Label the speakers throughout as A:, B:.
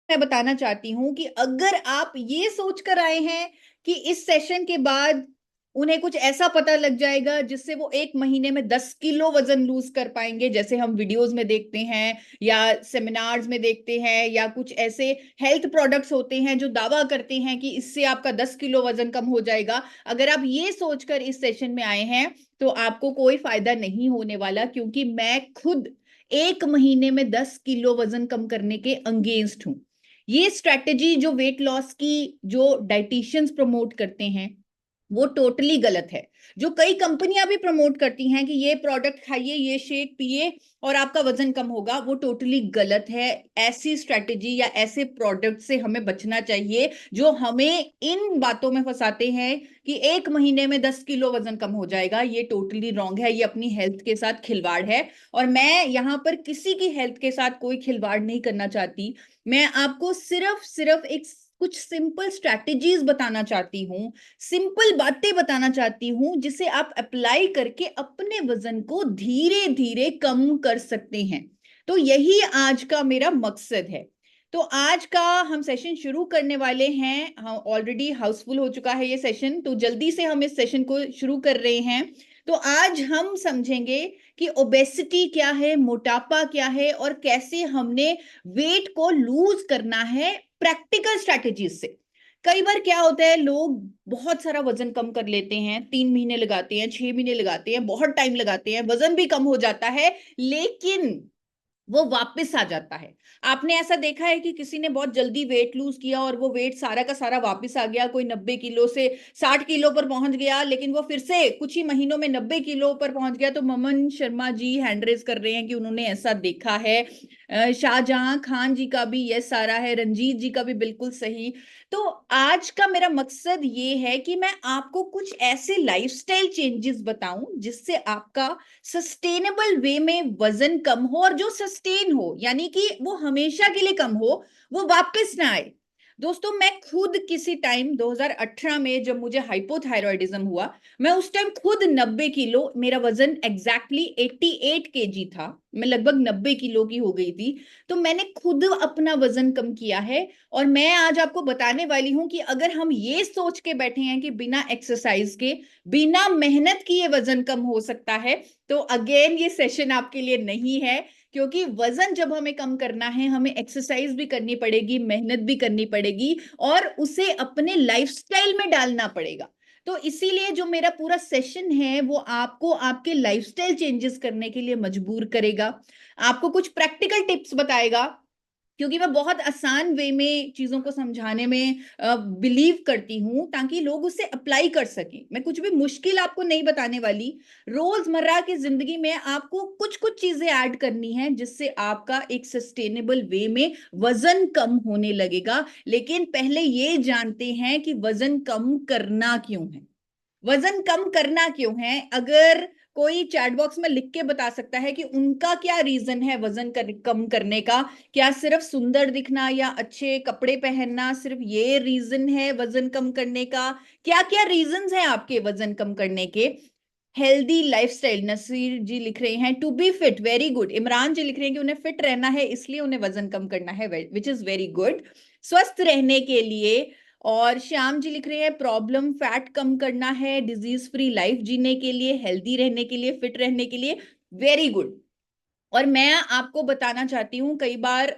A: मैं बताना चाहती हूँ कि अगर आप ये सोचकर आए हैं कि इस सेशन के बाद उन्हें कुछ ऐसा पता लग जाएगा जिससे वो 1 महीने में 10 किलो वजन लूज कर पाएंगे, जैसे हम वीडियोस में देखते हैं या सेमिनार्स में देखते हैं, या कुछ ऐसे हेल्थ प्रोडक्ट्स होते हैं जो दावा करते हैं कि इससे आपका 10 किलो वजन कम हो जाएगा। अगर आप ये सोचकर इस सेशन में आए हैं तो आपको कोई फायदा नहीं होने वाला, क्योंकि मैं खुद 1 महीने में 10 किलो वजन कम करने के अगेंस्ट हूं। ये स्ट्रेटेजी जो वेट लॉस की जो डाइटिशियंस प्रमोट करते हैं वो टोटली गलत है। जो कई कंपनियां भी प्रमोट करती हैं कि ये प्रोडक्ट खाइए, ये शेक पिए और आपका वजन कम होगा, वो टोटली गलत है। ऐसी स्ट्रेटेजी या ऐसे प्रोडक्ट से हमें बचना चाहिए जो हमें इन बातों में फंसाते हैं कि 1 महीने में 10 किलो वजन कम हो जाएगा। ये टोटली रॉन्ग है, ये अपनी हेल्थ के साथ खिलवाड़ है। और मैं यहाँ पर किसी की हेल्थ के साथ कोई खिलवाड़ नहीं करना चाहती। मैं आपको सिर्फ सिर्फ एक कुछ सिंपल स्ट्रैटेजीज बताना चाहती हूँ, सिंपल बातें बताना चाहती हूँ जिसे आप अप्लाई करके अपने वजन को धीरे धीरे कम कर सकते हैं। तो यही आज का मेरा मकसद है। तो आज का हम सेशन शुरू करने वाले हैं। हम ऑलरेडी हाउसफुल हो चुका है ये सेशन, तो जल्दी से हम इस सेशन को शुरू कर रहे हैं। तो आज हम समझेंगे कि ओबेसिटी क्या है, मोटापा क्या है, और कैसे हमने वेट को लूज करना है प्रैक्टिकल स्ट्रैटेजीज से। कई बार क्या होता है, लोग बहुत सारा वजन कम कर लेते हैं, 3 महीने लगाते हैं, 6 महीने लगाते हैं, बहुत टाइम लगाते हैं, वजन भी कम हो जाता है, लेकिन वो वापस आ जाता है। आपने ऐसा देखा है कि किसी ने बहुत जल्दी वेट लूज किया और वो वेट सारा का सारा वापस आ गया, कोई 90 किलो से 60 किलो पर पहुंच गया, लेकिन वो फिर से कुछ ही महीनों में 90 किलो पर पहुंच गया। तो ममन शर्मा जी हैंड रेज कर रहे हैं कि उन्होंने ऐसा देखा है। शाहजहां खान जी का भी ये सारा है, रंजीत जी का भी बिल्कुल सही। तो आज का मेरा मकसद ये है कि मैं आपको कुछ ऐसे लाइफस्टाइल चेंजेस बताऊं जिससे आपका सस्टेनेबल वे में वजन कम हो, और जो सस्टेन हो यानी कि वो हमेशा के लिए कम हो, वो वापस ना आए। दोस्तों, मैं खुद किसी टाइम 2018 में जब मुझे हाइपोथायरॉयडिज्म हुआ, मैं उस टाइम खुद 90 किलो, मेरा वजन एग्जैक्टली 88 kg था, मैं लगभग 90 किलो की हो गई थी। तो मैंने खुद अपना वजन कम किया है। और मैं आज आपको बताने वाली हूं कि अगर हम ये सोच के बैठे हैं कि बिना एक्सरसाइज के, बिना मेहनत किए वजन कम हो सकता है, तो अगेन ये सेशन आपके लिए नहीं है। क्योंकि वजन जब हमें कम करना है, हमें एक्सरसाइज भी करनी पड़ेगी, मेहनत भी करनी पड़ेगी, और उसे अपने लाइफस्टाइल में डालना पड़ेगा। तो इसीलिए जो मेरा पूरा सेशन है वो आपको आपके लाइफस्टाइल चेंजेस करने के लिए मजबूर करेगा, आपको कुछ प्रैक्टिकल टिप्स बताएगा। क्योंकि मैं बहुत आसान वे में चीजों को समझाने में बिलीव करती हूँ, ताकि लोग उसे अप्लाई कर सकें। मैं कुछ भी मुश्किल आपको नहीं बताने वाली। रोजमर्रा की जिंदगी में आपको कुछ कुछ चीजें ऐड करनी है जिससे आपका एक सस्टेनेबल वे में वजन कम होने लगेगा। लेकिन पहले ये जानते हैं कि वजन कम करना क्यों है। वजन कम करना क्यों है? अगर कोई चैट बॉक्स में लिख के बता सकता है कि उनका क्या रीजन है कम करने का, क्या सिर्फ सुंदर दिखना या अच्छे कपड़े पहनना, सिर्फ ये रीजन है वजन कम करने का? क्या क्या रीजंस हैं आपके वजन कम करने के? हेल्दी लाइफस्टाइल, नसीर जी लिख रहे हैं to be fit, very good. Imran ji लिख रहे हैं कि उन्हें फिट रहना है इसलिए उन्हें वजन कम करना है, विच इज वेरी गुड, स्वस्थ रहने के लिए। और श्याम जी लिख रहे हैं प्रॉब्लम फैट कम करना है, डिजीज फ्री लाइफ जीने के लिए, हेल्दी रहने के लिए, फिट रहने के लिए, वेरी गुड। और मैं आपको बताना चाहती हूँ, कई बार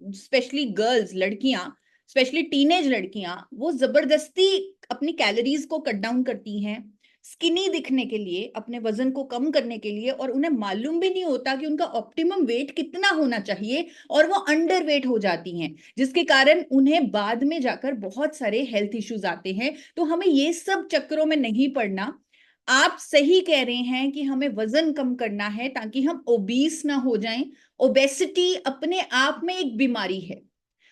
A: स्पेशली गर्ल्स, लड़कियां, स्पेशली टीनेज लड़कियां, वो जबरदस्ती अपनी कैलोरीज को कट डाउन करती हैं स्किनी दिखने के लिए, अपने वजन को कम करने के लिए, और उन्हें मालूम भी नहीं होता कि उनका ऑप्टिमम वेट कितना होना चाहिए, और वो अंडर वेट हो जाती हैं, जिसके कारण उन्हें बाद में जाकर बहुत सारे हेल्थ इश्यूज आते हैं। तो हमें ये सब चक्करों में नहीं पड़ना। आप सही कह रहे हैं कि हमें वजन कम करना है ताकि हम ओबीस ना हो जाएं। ओबेसिटी अपने आप में एक बीमारी है,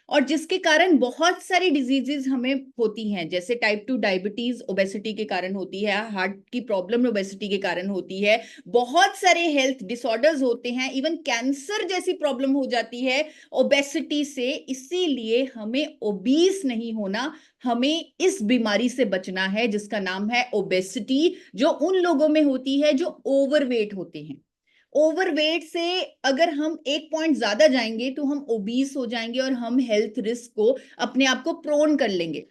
A: और जिसके कारण बहुत सारी डिजीजेस हमें होती हैं, जैसे टाइप 2 डायबिटीज ओबेसिटी के कारण होती है, हार्ट की प्रॉब्लम ओबेसिटी के कारण होती है, बहुत सारे हेल्थ डिसऑर्डर्स होते हैं, इवन कैंसर जैसी प्रॉब्लम हो जाती है ओबेसिटी से। इसीलिए हमें ओबीस नहीं होना, हमें इस बीमारी से बचना है जिसका नाम है ओबेसिटी, जो उन लोगों में होती है जो ओवरवेट होते हैं। ओवरवेट से अगर हम एक पॉइंट ज्यादा जाएंगे तो हम ओबीस हो जाएंगे और हम हेल्थ रिस्क को अपने आप को प्रोन कर लेंगे।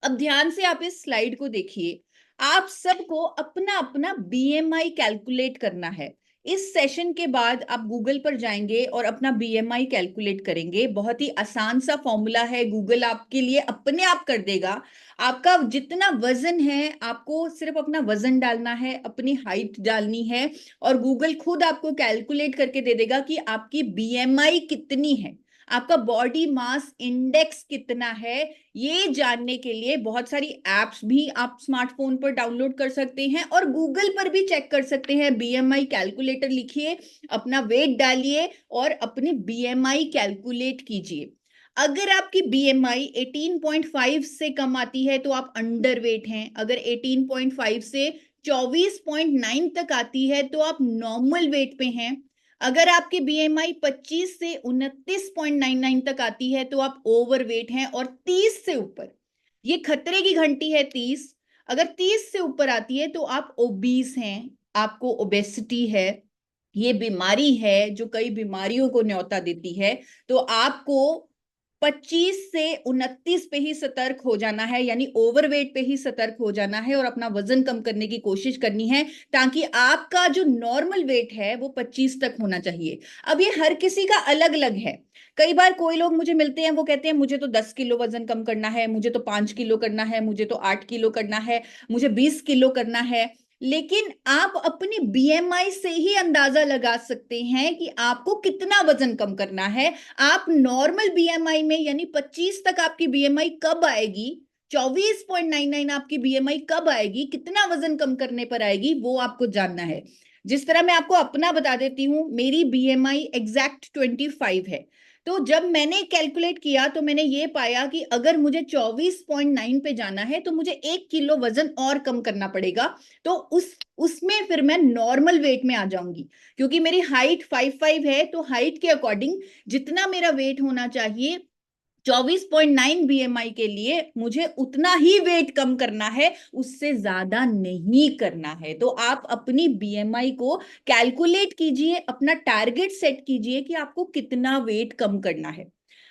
A: अब ध्यान से आप इस स्लाइड को देखिए, आप सबको अपना अपना बीएमआई कैलकुलेट करना है। इस सेशन के बाद आप गूगल पर जाएंगे और अपना बीएमआई कैलकुलेट करेंगे। बहुत ही आसान सा फॉर्मूला है, गूगल आपके लिए अपने आप कर देगा। आपका जितना वजन है, आपको सिर्फ अपना वजन डालना है, अपनी हाइट डालनी है, और गूगल खुद आपको कैलकुलेट करके दे देगा कि आपकी बीएमआई कितनी है, आपका बॉडी मास इंडेक्स कितना है। ये जानने के लिए बहुत सारी एप्स भी आप स्मार्टफोन पर डाउनलोड कर सकते हैं और गूगल पर भी चेक कर सकते हैं। बीएमआई कैलकुलेटर लिखिए, अपना वेट डालिए और अपनी बीएमआई कैलकुलेट कीजिए। अगर आपकी बीएमआई 18.5 से कम आती है तो आप अंडरवेट हैं। अगर 18.5 से 24.9 तक आती है तो आप नॉर्मल वेट पे हैं। अगर आपकी बीएमआई 25 से 29.99 तक आती है तो आप ओवरवेट हैं। और 30 से ऊपर, ये खतरे की घंटी है 30, अगर 30 से ऊपर आती है तो आप ओबीस हैं, आपको ओबेसिटी है। ये बीमारी है जो कई बीमारियों को न्योता देती है। तो आपको 25 से 29 पे ही सतर्क हो जाना है, यानी ओवरवेट पे ही सतर्क हो जाना है और अपना वजन कम करने की कोशिश करनी है, ताकि आपका जो नॉर्मल वेट है वो 25 तक होना चाहिए। अब ये हर किसी का अलग अलग है। कई बार कोई लोग मुझे मिलते हैं, वो कहते हैं मुझे तो 10 किलो वजन कम करना है, मुझे तो 5 किलो करना है, मुझे तो 8 किलो करना है, मुझे 20 किलो करना है। लेकिन आप अपनी बीएमआई से ही अंदाजा लगा सकते हैं कि आपको कितना वजन कम करना है। आप नॉर्मल बीएमआई में, यानी 25 तक आपकी बीएमआई कब आएगी, 24.99 आपकी बीएमआई कब आएगी, कितना वजन कम करने पर आएगी, वो आपको जानना है। जिस तरह मैं आपको अपना बता देती हूँ, मेरी बीएमआई एग्जैक्ट 25 है। तो जब मैंने कैलकुलेट किया तो मैंने ये पाया कि अगर मुझे 24.9 पे जाना है तो मुझे 1 किलो वजन और कम करना पड़ेगा। तो उसमें फिर मैं नॉर्मल वेट में आ जाऊंगी, क्योंकि मेरी हाइट 5'5" है। तो हाइट के अकॉर्डिंग जितना मेरा वेट होना चाहिए 24.9 बीएमआई के लिए, मुझे उतना ही वेट कम करना है, उससे ज्यादा नहीं करना है। तो आप अपनी बीएमआई को कैलकुलेट कीजिए, अपना टारगेट सेट कीजिए कि आपको कितना वेट कम करना है।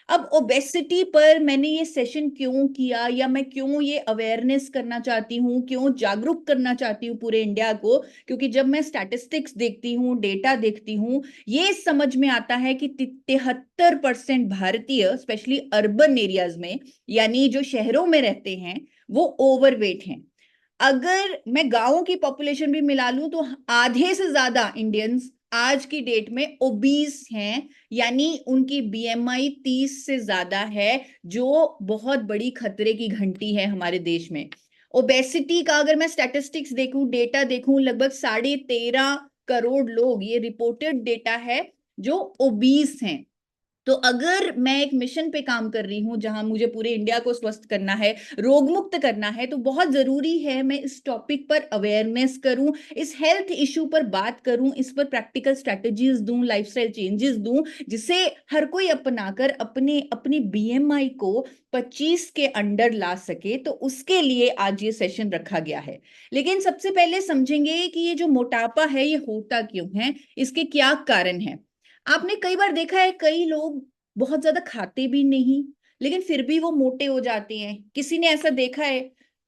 A: अब ओबेसिटी पर मैंने ये सेशन क्यों किया, या मैं क्यों ये अवेयरनेस करना चाहती हूँ, क्यों जागरूक करना चाहती हूँ पूरे इंडिया को, क्योंकि जब मैं स्टैटिस्टिक्स देखती हूँ, डेटा देखती हूँ, ये समझ में आता है कि 73% भारतीय, स्पेशली अर्बन एरियाज में, यानी जो शहरों में रहते हैं, वो ओवरवेट हैं। अगर मैं गांवों की पॉपुलेशन भी मिला लूं तो आधे से ज्यादा इंडियंस आज की डेट में ओबीस हैं, यानी उनकी बीएमआई 30 से ज्यादा है, जो बहुत बड़ी खतरे की घंटी है हमारे देश में। ओबेसिटी का अगर मैं स्टैटिस्टिक्स देखूं, डेटा देखूं, लगभग 13.5 करोड़ लोग, ये रिपोर्टेड डेटा है, जो ओबीस हैं। तो अगर मैं एक मिशन पे काम कर रही हूं जहां मुझे पूरे इंडिया को स्वस्थ करना है, रोग मुक्त करना है, तो बहुत जरूरी है मैं इस टॉपिक पर अवेयरनेस करूं, इस हेल्थ इशू पर बात करूं, इस पर प्रैक्टिकल स्ट्रेटजीज दूं, लाइफस्टाइल चेंजेस दूं, जिसे हर कोई अपनाकर अपने अपनी बीएमआई को 25 के अंडर ला सके। तो उसके लिए आज ये सेशन रखा गया है। लेकिन सबसे पहले समझेंगे कि ये जो मोटापा है ये होता क्यों है, इसके क्या कारण है। आपने कई बार देखा है, कई लोग बहुत ज्यादा खाते भी नहीं, लेकिन फिर भी वो मोटे हो जाते हैं। किसी ने ऐसा देखा है?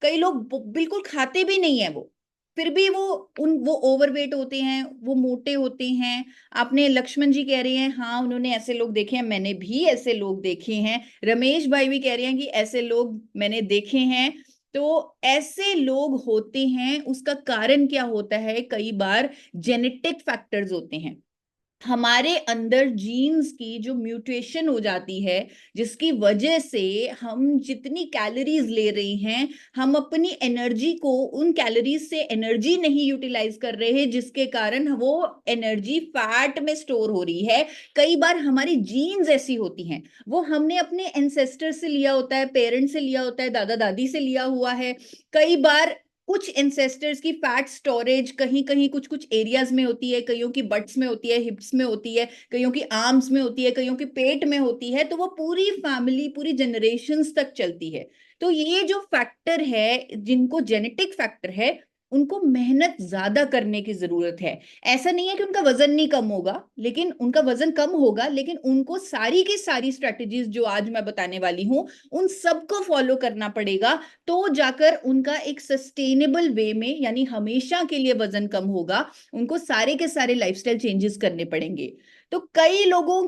A: कई लोग बिल्कुल खाते भी नहीं है, वो फिर भी वो ओवरवेट होते हैं, वो मोटे होते हैं। आपने लक्ष्मण जी कह रहे हैं, हाँ उन्होंने ऐसे लोग देखे हैं, मैंने भी ऐसे लोग देखे हैं। रमेश भाई भी कह रहे हैं कि ऐसे लोग मैंने देखे हैं। तो ऐसे लोग होते हैं, उसका कारण क्या होता है? कई बार जेनेटिक फैक्टर्स होते हैं, हमारे अंदर जीन्स की जो म्यूटेशन हो जाती है, जिसकी वजह से हम जितनी कैलोरीज ले रही हैं, हम अपनी एनर्जी को उन कैलोरीज से एनर्जी नहीं यूटिलाइज कर रहे हैं, जिसके कारण वो एनर्जी फैट में स्टोर हो रही है। कई बार हमारी जीन्स ऐसी होती हैं, वो हमने अपने एंसेस्टर से लिया होता है, पेरेंट्स से लिया होता है, दादा दादी से लिया हुआ है। कई बार कुछ एंसेस्टर्स की फैट स्टोरेज कहीं कहीं कुछ कुछ एरियाज में होती है, कईयों की बट्स में होती है, हिप्स में होती है, कईयों की आर्म्स में होती है, कईयों की पेट में होती है। तो वो पूरी फैमिली, पूरी जनरेशन्स तक चलती है। तो ये जो फैक्टर है, जिनको जेनेटिक फैक्टर है, उनको मेहनत ज्यादा करने की जरूरत है। ऐसा नहीं है कि उनका वजन नहीं कम होगा, लेकिन उनका वजन कम होगा, लेकिन उनको सारी की सारी स्ट्रेटजीज जो आज मैं बताने वाली हूं उन सबको फॉलो करना पड़ेगा, तो जाकर उनका एक सस्टेनेबल वे में, यानी हमेशा के लिए वजन कम होगा। उनको सारे के सारे लाइफस्टाइल चेंजेस करने पड़ेंगे। तो कई लोगों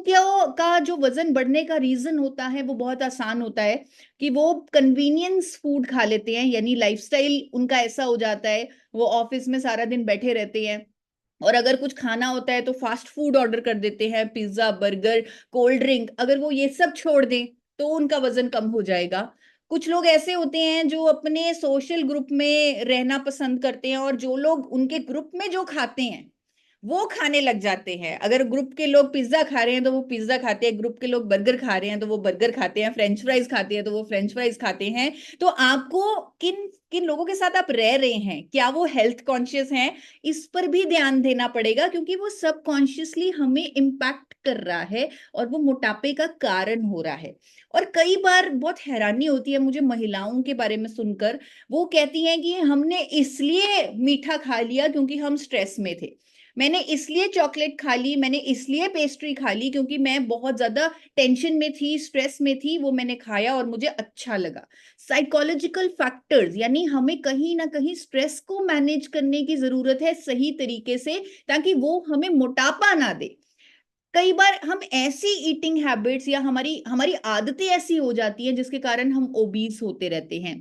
A: का जो वजन बढ़ने का रीजन होता है वो बहुत आसान होता है कि वो कन्वीनियंस फूड खा लेते हैं, यानी लाइफस्टाइल उनका ऐसा हो जाता है, वो ऑफिस में सारा दिन बैठे रहते हैं और अगर कुछ खाना होता है तो फास्ट फूड ऑर्डर कर देते हैं, पिज्जा, बर्गर, कोल्ड ड्रिंक। अगर वो ये सब छोड़ दें तो उनका वजन कम हो जाएगा। कुछ लोग ऐसे होते हैं जो अपने सोशल ग्रुप में रहना पसंद करते हैं और जो लोग उनके ग्रुप में जो खाते हैं वो खाने लग जाते हैं। अगर ग्रुप के लोग पिज्जा खा रहे हैं तो वो पिज्जा खाते हैं, ग्रुप के लोग बर्गर खा रहे हैं तो वो बर्गर खाते हैं, फ्रेंच फ्राइज खाते हैं तो वो फ्रेंच फ्राइज खाते हैं। तो आपको किन किन लोगों के साथ आप रह रहे हैं, क्या वो हेल्थ कॉन्शियस हैं, इस पर भी ध्यान देना पड़ेगा, क्योंकि वो सबकॉन्शियसली हमें इम्पैक्ट कर रहा है और वो मोटापे का कारण हो रहा है। और कई बार बहुत हैरानी होती है मुझे महिलाओं के बारे में सुनकर। वो कहती हैं कि हमने इसलिए मीठा खा लिया क्योंकि हम स्ट्रेस में थे, मैंने इसलिए चॉकलेट खा ली, मैंने इसलिए पेस्ट्री खा ली क्योंकि मैं बहुत ज्यादा टेंशन में थी, स्ट्रेस में थी, वो मैंने खाया और मुझे अच्छा लगा। साइकोलॉजिकल फैक्टर्स, यानी हमें कहीं ना कहीं स्ट्रेस को मैनेज करने की जरूरत है सही तरीके से, ताकि वो हमें मोटापा ना दे। कई बार हम ऐसी ईटिंग हैबिट्स या हमारी हमारी आदतें ऐसी हो जाती हैं जिसके कारण हम ओबीस होते रहते हैं,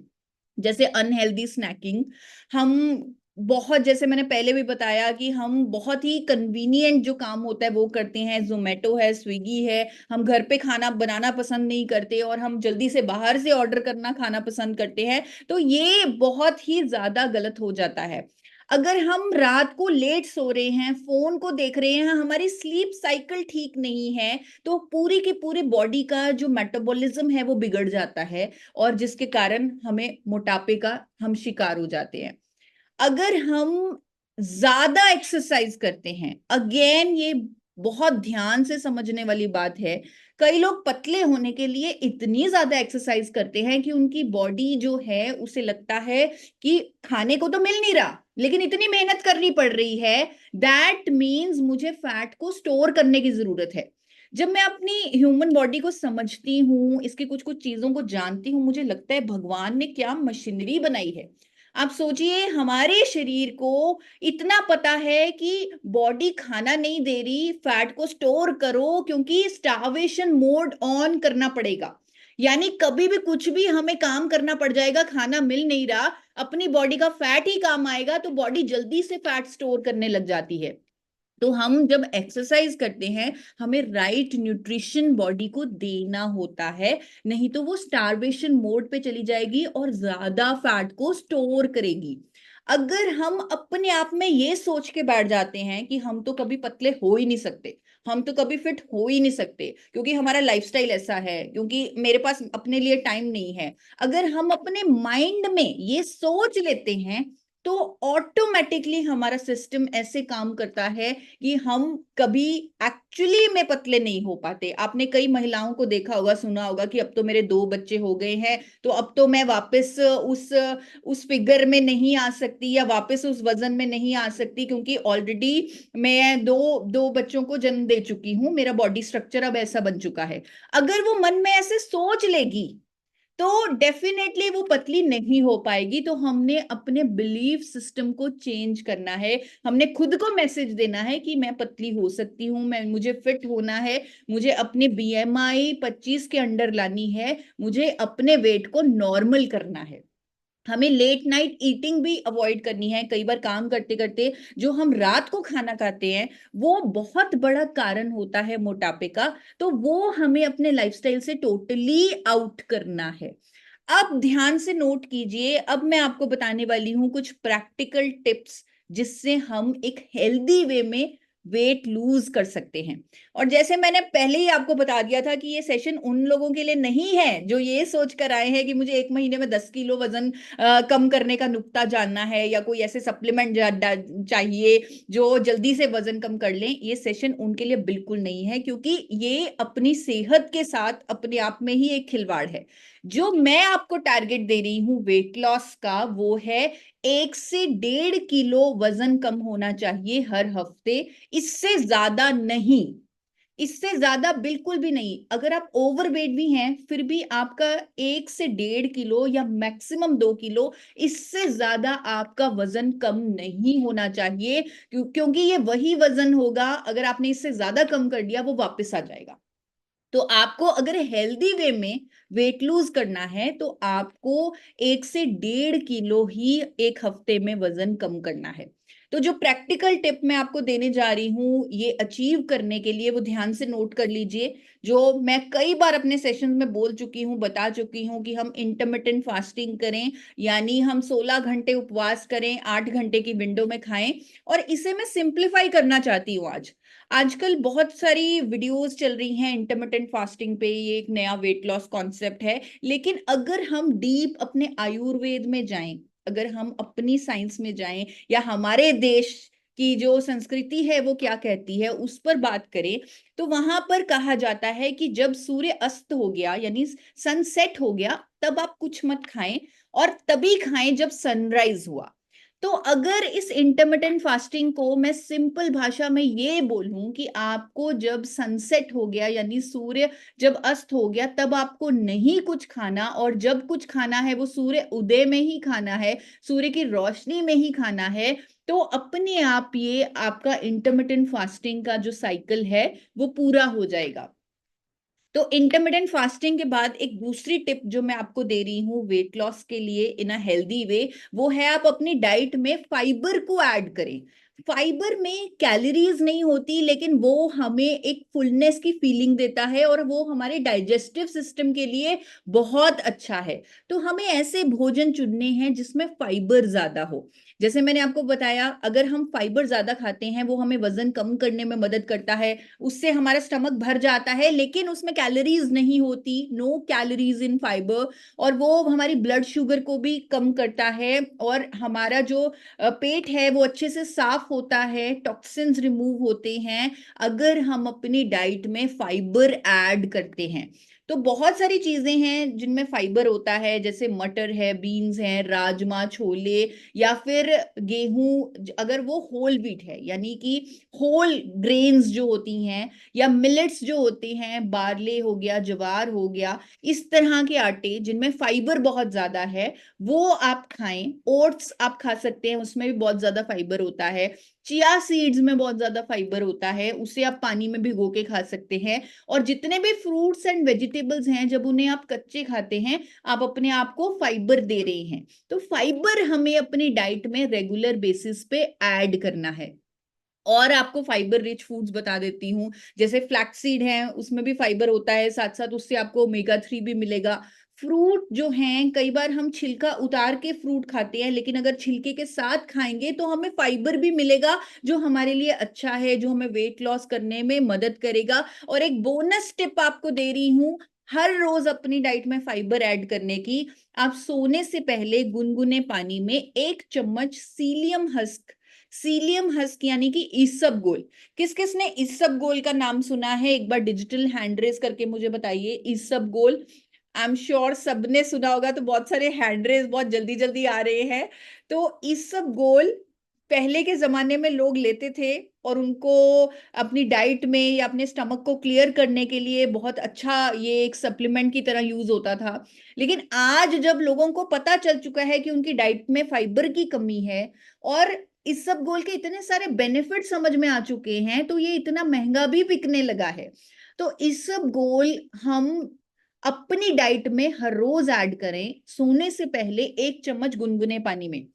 A: जैसे अनहेल्दी स्नैकिंग। हम बहुत, जैसे मैंने पहले भी बताया कि हम बहुत ही कन्वीनियंट जो काम होता है वो करते हैं, जोमेटो है, स्विगी है, हम घर पे खाना बनाना पसंद नहीं करते और हम जल्दी से बाहर से ऑर्डर करना खाना पसंद करते हैं। तो ये बहुत ही ज्यादा गलत हो जाता है। अगर हम रात को लेट सो रहे हैं, फोन को देख रहे हैं, हमारी स्लीप साइकिल ठीक नहीं है, तो पूरी की पूरी बॉडी का जो मेटाबॉलिज्म है वो बिगड़ जाता है और जिसके कारण हमें मोटापे का हम शिकार हो जाते हैं। अगर हम ज्यादा एक्सरसाइज करते हैं, अगेन ये बहुत ध्यान से समझने वाली बात है, कई लोग पतले होने के लिए इतनी ज्यादा एक्सरसाइज करते हैं कि उनकी बॉडी जो है उसे लगता है कि खाने को तो मिल नहीं रहा लेकिन इतनी मेहनत करनी पड़ रही है, दैट मीन्स मुझे फैट को स्टोर करने की जरूरत है। जब मैं अपनी ह्यूमन बॉडी को समझती हूँ, इसकी कुछ कुछ चीजों को जानती हूँ, मुझे लगता है भगवान ने क्या मशीनरी बनाई है। आप सोचिए, हमारे शरीर को इतना पता है कि बॉडी खाना नहीं दे रही, फैट को स्टोर करो क्योंकि स्टार्वेशन मोड ऑन करना पड़ेगा। यानी कभी भी कुछ भी हमें काम करना पड़ जाएगा, खाना मिल नहीं रहा, अपनी बॉडी का फैट ही काम आएगा, तो बॉडी जल्दी से फैट स्टोर करने लग जाती है। तो हम जब एक्सरसाइज करते हैं, हमें राइट न्यूट्रिशन बॉडी को देना होता है, नहीं तो वो स्टारवेशन मोड पे चली जाएगी और ज्यादा फैट को स्टोर करेगी। अगर हम अपने आप में ये सोच के बैठ जाते हैं कि हम तो कभी पतले हो ही नहीं सकते, हम तो कभी फिट हो ही नहीं सकते क्योंकि हमारा लाइफस्टाइल ऐसा है, क्योंकि मेरे पास अपने लिए टाइम नहीं है, अगर हम अपने माइंड में ये सोच लेते हैं, तो ऑटोमेटिकली हमारा सिस्टम ऐसे काम करता है कि हम कभी एक्चुअली में पतले नहीं हो पाते। आपने कई महिलाओं को देखा होगा, सुना होगा कि अब तो मेरे 2 बच्चे हो गए हैं, तो अब तो मैं वापस उस फिगर में नहीं आ सकती या वापस उस वजन में नहीं आ सकती, क्योंकि ऑलरेडी मैं दो दो बच्चों को जन्म दे चुकी हूं, मेरा बॉडी स्ट्रक्चर अब ऐसा बन चुका है। अगर वो मन में ऐसे सोच लेगी तो डेफिनेटली वो पतली नहीं हो पाएगी। तो हमने अपने बिलीफ सिस्टम को चेंज करना है, हमने खुद को मैसेज देना है कि मैं पतली हो सकती हूं, मैं मुझे फिट होना है, मुझे अपने बीएमआई 25 के अंडर लानी है, मुझे अपने वेट को नॉर्मल करना है। हमें लेट नाइट ईटिंग भी अवॉइड करनी है। कई बार काम करते करते जो हम रात को खाना खाते हैं वो बहुत बड़ा कारण होता है मोटापे का, तो वो हमें अपने लाइफस्टाइल से टोटली आउट करना है। अब ध्यान से नोट कीजिए, अब मैं आपको बताने वाली हूं कुछ प्रैक्टिकल टिप्स जिससे हम एक हेल्दी वे में वेट लूज कर सकते हैं। और जैसे मैंने पहले ही आपको बता दिया था कि ये सेशन उन लोगों के लिए नहीं है जो ये सोच कर आए हैं कि मुझे 1 महीने में 10 किलो वजन कम करने का नुक्ता जानना है या कोई ऐसे सप्लीमेंट चाहिए जो जल्दी से वजन कम कर लें। ये सेशन उनके लिए बिल्कुल नहीं है, क्योंकि ये अपनी सेहत के साथ अपने आप में ही एक खिलवाड़ है। जो मैं आपको टारगेट दे रही हूं वेट लॉस का, वो है 1 से 1.5 किलो वजन कम होना चाहिए हर हफ्ते, इससे ज्यादा नहीं, इससे ज्यादा बिल्कुल भी नहीं। अगर आप ओवरवेट भी हैं फिर भी आपका 1 से 1.5 किलो या मैक्सिमम 2 किलो, इससे ज्यादा आपका वजन कम नहीं होना चाहिए, क्योंकि ये वही वजन होगा, अगर आपने इससे ज्यादा कम कर दिया वो वापस आ जाएगा। तो आपको अगर हेल्दी वे में वेट लूज करना है तो आपको 1 से 1.5 किलो ही एक हफ्ते में वजन कम करना है। तो जो प्रैक्टिकल टिप मैं आपको देने जा रही हूँ ये अचीव करने के लिए, वो ध्यान से नोट कर लीजिए। जो मैं कई बार अपने सेशन में बोल चुकी हूँ, बता चुकी हूँ कि हम इंटरमिटेंट फास्टिंग करें, यानी हम 16 घंटे उपवास करें, 8 घंटे की विंडो में खाएं। और इसे मैं सिंप्लीफाई करना चाहती हूँ आज। आजकल बहुत सारी वीडियोस चल रही हैं इंटरमिटेंट फास्टिंग पे, ये एक नया वेट लॉस कॉन्सेप्ट है। लेकिन अगर हम डीप अपने आयुर्वेद में जाएं, अगर हम अपनी साइंस में जाएं, या हमारे देश की जो संस्कृति है वो क्या कहती है उस पर बात करें, तो वहां पर कहा जाता है कि जब सूर्य अस्त हो गया यानी सनसेट हो गया तब आप कुछ मत खाएं, और तभी खाएं जब सनराइज हुआ। तो अगर इस इंटरमिटेंट फास्टिंग को मैं सिंपल भाषा में ये बोलूं कि आपको जब सनसेट हो गया यानी सूर्य जब अस्त हो गया तब आपको नहीं कुछ खाना, और जब कुछ खाना है वो सूर्य उदय में ही खाना है, सूर्य की रोशनी में ही खाना है, तो अपने आप ये आपका इंटरमिटेंट फास्टिंग का जो साइकिल है वो पूरा हो जाएगा। तो इंटरमिटेंट फास्टिंग के बाद एक दूसरी टिप जो मैं आपको दे रही हूँ वेट लॉस के लिए इन अ हेल्दी वे, वो है आप अपनी डाइट में फाइबर को ऐड करें। फाइबर में कैलोरीज नहीं होती, लेकिन वो हमें एक फुलनेस की फीलिंग देता है और वो हमारे डाइजेस्टिव सिस्टम के लिए बहुत अच्छा है। तो हमें ऐसे भोजन चुनने हैं जिसमें फाइबर ज्यादा हो। जैसे मैंने आपको बताया, अगर हम फाइबर ज्यादा खाते हैं वो हमें वजन कम करने में मदद करता है, उससे हमारा स्टमक भर जाता है, लेकिन उसमें कैलोरीज नहीं होती, नो कैलोरीज इन फाइबर, और वो हमारी ब्लड शुगर को भी कम करता है, और हमारा जो पेट है वो अच्छे से साफ होता है, टॉक्सिन्स रिमूव होते हैं अगर हम अपनी डाइट में फाइबर ऐड करते हैं। तो बहुत सारी चीजें हैं जिनमें फाइबर होता है, जैसे मटर है, बीन्स हैं, राजमा, छोले, या फिर गेहूं, अगर वो होल व्हीट है यानी कि होल ग्रेन्स जो होती हैं, या मिलेट्स जो होते हैं, बार्ले हो गया, ज्वार हो गया, इस तरह के आटे जिनमें फाइबर बहुत ज्यादा है वो आप खाएं। ओट्स आप खा सकते हैं, उसमें भी बहुत ज्यादा फाइबर होता है। चिया सीड्स में बहुत ज्यादा फाइबर होता है, उसे आप पानी में भिगो के खा सकते हैं। और जितने भी फ्रूट्स एंड वेजिटेबल्स हैं जब उन्हें आप कच्चे खाते हैं आप अपने आप को फाइबर दे रहे हैं। तो फाइबर हमें अपनी डाइट में रेगुलर बेसिस पे ऐड करना है। और आपको फाइबर रिच फूड्स बता देती हूँ, जैसे फ्लैक्सीड है उसमें भी फाइबर होता है, साथ साथ उससे आपको ओमेगा 3 भी मिलेगा। फ्रूट जो हैं, कई बार हम छिलका उतार के फ्रूट खाते हैं, लेकिन अगर छिलके के साथ खाएंगे तो हमें फाइबर भी मिलेगा जो हमारे लिए अच्छा है, जो हमें वेट लॉस करने में मदद करेगा। और एक बोनस टिप आपको दे रही हूँ हर रोज अपनी डाइट में फाइबर ऐड करने की। आप सोने से पहले गुनगुने पानी में 1 चम्मच सीलियम हस्क यानी कि ईसबगोल। किस किस ने ईसबगोल का नाम सुना है, एक बार डिजिटल हैंड रेज करके मुझे बताइए। ईसबगोल, आई एम श्योर सबने सुना होगा, तो बहुत सारे हैंड रेज बहुत जल्दी जल्दी आ रहे हैं। तो ईसबगोल पहले के जमाने में लोग लेते थे और उनको अपनी डाइट में या अपने स्टमक को क्लियर करने के लिए बहुत अच्छा ये एक सप्लीमेंट की तरह यूज होता था। लेकिन आज जब लोगों को पता चल चुका है कि उनकी डाइट में फाइबर की कमी है, और इस सब गोल के इतने सारे बेनिफिट समझ में आ चुके हैं, तो ये इतना महंगा भी बिकने लगा है। तो इस सब गोल हम अपनी डाइट में हर रोज ऐड करें, सोने से पहले 1 चम्मच गुनगुने पानी में।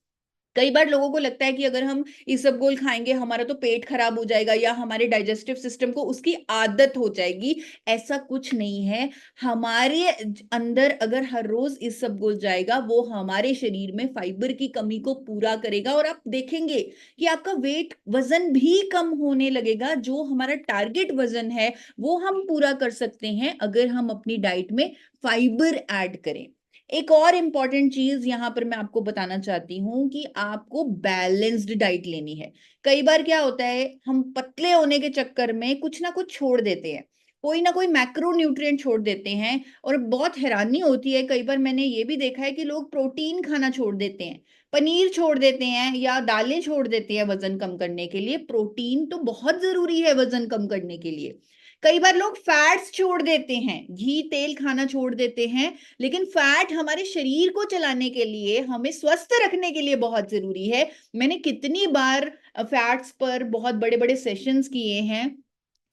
A: कई बार लोगों को लगता है कि अगर हम इसबगोल खाएंगे हमारा तो पेट खराब हो जाएगा या हमारे डाइजेस्टिव सिस्टम को उसकी आदत हो जाएगी। ऐसा कुछ नहीं है। हमारे अंदर अगर हर रोज इसबगोल जाएगा वो हमारे शरीर में फाइबर की कमी को पूरा करेगा, और आप देखेंगे कि आपका वेट वजन भी कम होने लगेगा। जो हमारा टारगेट वजन है वो हम पूरा कर सकते हैं अगर हम अपनी डाइट में फाइबर ऐड करें। एक और इंपॉर्टेंट चीज यहां पर मैं आपको बताना चाहती हूँ कि आपको बैलेंस्ड डाइट लेनी है। कई बार क्या होता है, हम पतले होने के चक्कर में कुछ ना कुछ छोड़ देते हैं। कोई ना कोई मैक्रो न्यूट्रिएंट छोड़ देते हैं। और बहुत हैरानी होती है, कई बार मैंने ये भी देखा है कि लोग प्रोटीन खाना छोड़ देते हैं, पनीर छोड़ देते हैं या दालें छोड़ देते हैं वजन कम करने के लिए। प्रोटीन तो बहुत जरूरी है वजन कम करने के लिए। कई बार लोग फैट्स छोड़ देते हैं, घी तेल खाना छोड़ देते हैं, लेकिन फैट हमारे शरीर को चलाने के लिए, हमें स्वस्थ रखने के लिए बहुत जरूरी है। मैंने कितनी बार फैट्स पर बहुत बड़े बड़े सेशंस किए हैं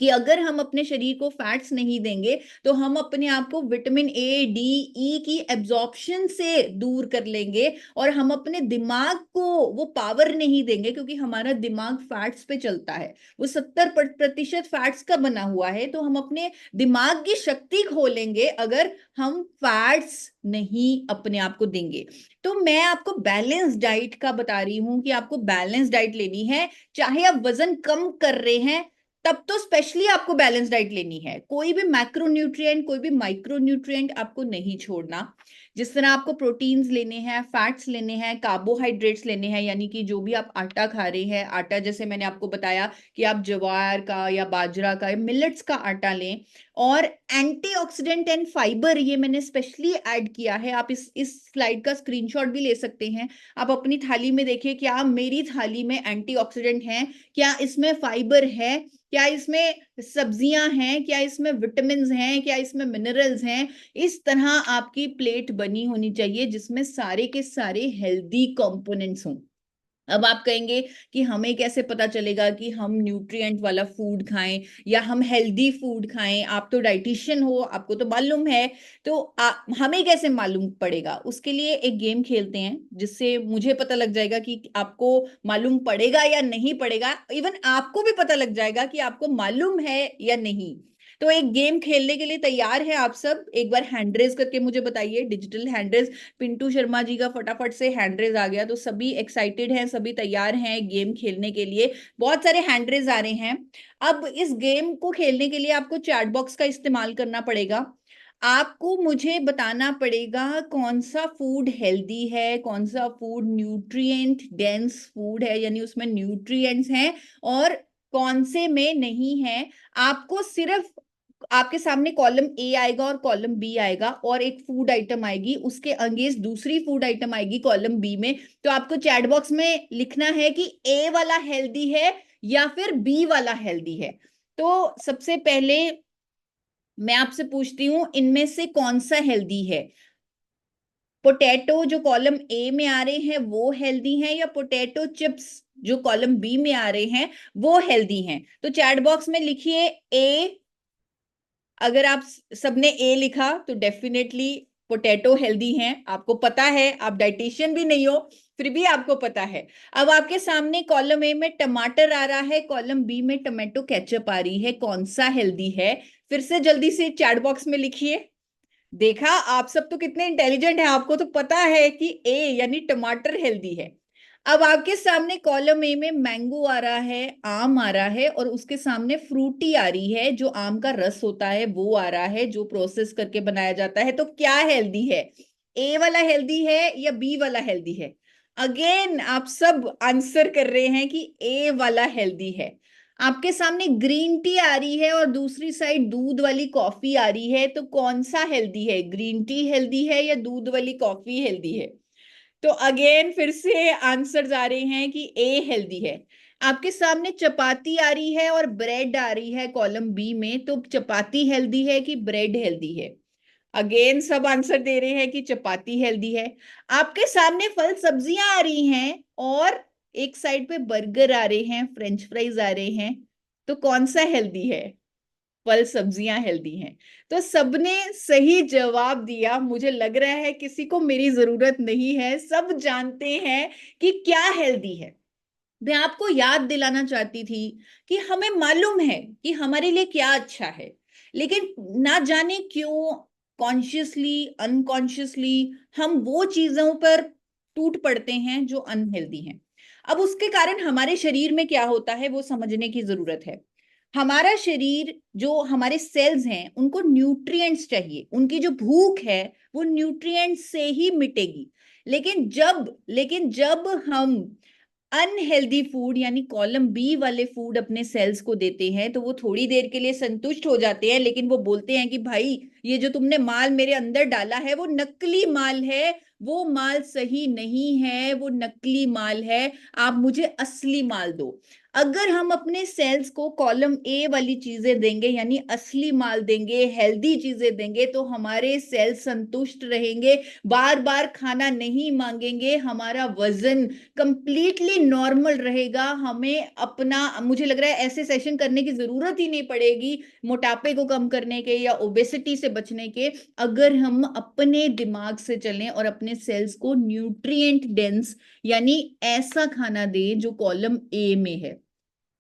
A: कि अगर हम अपने शरीर को फैट्स नहीं देंगे तो हम अपने आप को विटामिन ए डी ई की एब्जॉर्प्शन से दूर कर लेंगे, और हम अपने दिमाग को वो पावर नहीं देंगे, क्योंकि हमारा दिमाग फैट्स पे चलता है, वो 70% फैट्स का बना हुआ है। तो हम अपने दिमाग की शक्ति खोलेंगे अगर हम फैट्स नहीं अपने आप को देंगे। तो मैं आपको बैलेंस डाइट का बता रही हूं कि आपको बैलेंस डाइट लेनी है, चाहे आप वजन कम कर रहे हैं तब तो स्पेशली आपको बैलेंस डाइट लेनी है। कोई भी मैक्रोन्यूट्रिएंट, कोई भी माइक्रोन्यूट्रिएंट आपको नहीं छोड़ना। जिस तरह आपको प्रोटीन्स लेने हैं, फैट्स लेने हैं, कार्बोहाइड्रेट्स लेने हैं, यानी कि जो भी आप आटा खा रहे हैं, आटा जैसे मैंने आपको बताया कि आप ज्वार का या बाजरा का या मिलेट्स का आटा लें। और एंटीऑक्सीडेंट एंड फाइबर ये मैंने स्पेशली ऐड किया है, आप इस स्लाइड का स्क्रीनशॉट भी ले सकते हैं। आप अपनी थाली में देखिए, क्या मेरी थाली में एंटीऑक्सीडेंट हैं, क्या इसमें फाइबर है, क्या इसमें सब्जियां हैं, क्या इसमें विटामिन्स हैं, क्या इसमें मिनरल्स हैं। इस तरह आपकी प्लेट बनी होनी चाहिए जिसमें सारे के सारे हेल्दी कंपोनेंट्स हों। अब आप कहेंगे कि हमें कैसे पता चलेगा कि हम न्यूट्रिएंट वाला फूड खाएं या हम हेल्दी फूड खाएं? आप तो डाइटिशियन हो, आपको तो मालूम है। तो हमें कैसे मालूम पड़ेगा? उसके लिए एक गेम खेलते हैं जिससे मुझे पता लग जाएगा कि आपको मालूम पड़ेगा या नहीं पड़ेगा। इवन आपको भी पता लग जाएगा कि आपको मालूम है या नहीं। तो एक गेम खेलने के लिए तैयार है आप सब? एक बार हैंड रेज करके मुझे बताइए, digital hand raise. Pintu Sharma ji का फटाफट से हैंड रेज आ गया, तो सभी एक्साइटेड हैं, सभी तैयार हैं गेम खेलने के लिए। बहुत सारे हैंड रेज आ रहे हैं। अब इस गेम को खेलने के लिए आपको चैट बॉक्स का इस्तेमाल करना पड़ेगा। आपको मुझे बताना पड़ेगा कौन सा फूड हेल्दी है, कौन सा फूड न्यूट्रिएंट डेंस फूड है, यानी उसमें न्यूट्रिएंट्स हैं, और कौन से में नहीं है। आपको सिर्फ आपके सामने कॉलम ए आएगा और कॉलम बी आएगा, और एक फूड आइटम आएगी, उसके अंगेंस्ट दूसरी फूड आइटम आएगी कॉलम बी में। तो आपको चैट बॉक्स में लिखना है कि ए वाला हेल्दी है या फिर बी वाला हेल्दी है। तो सबसे पहले मैं आपसे पूछती हूं, इनमें से कौन सा हेल्दी है? पोटैटो जो कॉलम ए में आ रहे हैं वो हेल्दी हैं, या पोटैटो चिप्स जो कॉलम बी में आ रहे हैं वो हेल्दी हैं? तो चैट बॉक्स में लिखिए ए। अगर आप सबने ए लिखा तो डेफिनेटली पोटैटो हेल्दी हैं। आपको पता है, आप डाइटिशियन भी नहीं हो, फिर भी आपको पता है। अब आपके सामने कॉलम ए में टमाटर आ रहा है, कॉलम बी में टोमेटो केचप आ रही है, कौन सा हेल्दी है? फिर से जल्दी से चैट बॉक्स में लिखिए। देखा, आप सब तो कितने इंटेलिजेंट हैं, आपको तो पता है कि ए यानी टमाटर हेल्दी है। अब आपके सामने कॉलम ए में मैंगो आ रहा है, आम आ रहा है, और उसके सामने फ्रूटी आ रही है, जो आम का रस होता है वो आ रहा है, जो प्रोसेस करके बनाया जाता है। तो क्या हेल्दी है? ए वाला हेल्दी है या बी वाला हेल्दी है? अगेन आप सब आंसर कर रहे हैं कि ए वाला हेल्दी है। आपके सामने ग्रीन टी आ रही है और दूसरी साइड दूध वाली कॉफी आ रही है, तो कौन सा हेल्दी है? ग्रीन टी हेल्दी है या दूध वाली कॉफी हेल्दी है? तो अगेन फिर से आंसर आ रहे हैं कि ए हेल्दी है। आपके सामने चपाती आ रही है और ब्रेड आ रही है कॉलम बी में, तो चपाती हेल्दी है कि ब्रेड हेल्दी है? अगेन सब आंसर दे रहे हैं कि चपाती हेल्दी है। आपके सामने फल सब्जियां आ रही हैं और एक साइड पे बर्गर आ रहे हैं, फ्रेंच फ्राइज आ रहे हैं, तो कौन सा हेल्दी है? फल सब्जियां हेल्दी हैं। तो सबने सही जवाब दिया। मुझे लग रहा है किसी को मेरी जरूरत नहीं है, सब जानते हैं कि क्या हेल्दी है। मैं आपको याद दिलाना चाहती थी कि हमें मालूम है कि हमारे लिए क्या अच्छा है, लेकिन ना जाने क्यों कॉन्शियसली अनकॉन्शियसली हम वो चीजों पर टूट पड़ते हैं जो अनहेल्दी हैं। अब उसके कारण हमारे शरीर में क्या होता है वो समझने की जरूरत है। हमारा शरीर, जो हमारे सेल्स हैं, उनको न्यूट्रिएंट्स चाहिए, उनकी जो भूख है वो न्यूट्रिएंट्स से ही मिटेगी। लेकिन जब हम अनहेल्दी फूड यानी कॉलम बी वाले फूड अपने सेल्स को देते हैं तो वो थोड़ी देर के लिए संतुष्ट हो जाते हैं, लेकिन वो बोलते हैं कि भाई ये जो तुमने माल मेरे अंदर डाला है वो नकली माल है, वो माल सही नहीं है, वो नकली माल है, आप मुझे असली माल दो। अगर हम अपने सेल्स को कॉलम ए वाली चीजें देंगे यानी असली माल देंगे, हेल्दी चीजें देंगे, तो हमारे सेल्स संतुष्ट रहेंगे, बार बार खाना नहीं मांगेंगे, हमारा वजन कंप्लीटली नॉर्मल रहेगा। हमें अपना, मुझे लग रहा है ऐसे सेशन करने की जरूरत ही नहीं पड़ेगी मोटापे को कम करने के या ओबेसिटी से बचने के, अगर हम अपने दिमाग से चलें और अपने सेल्स को न्यूट्रिएंट डेंस यानी ऐसा खाना दें जो कॉलम ए में है।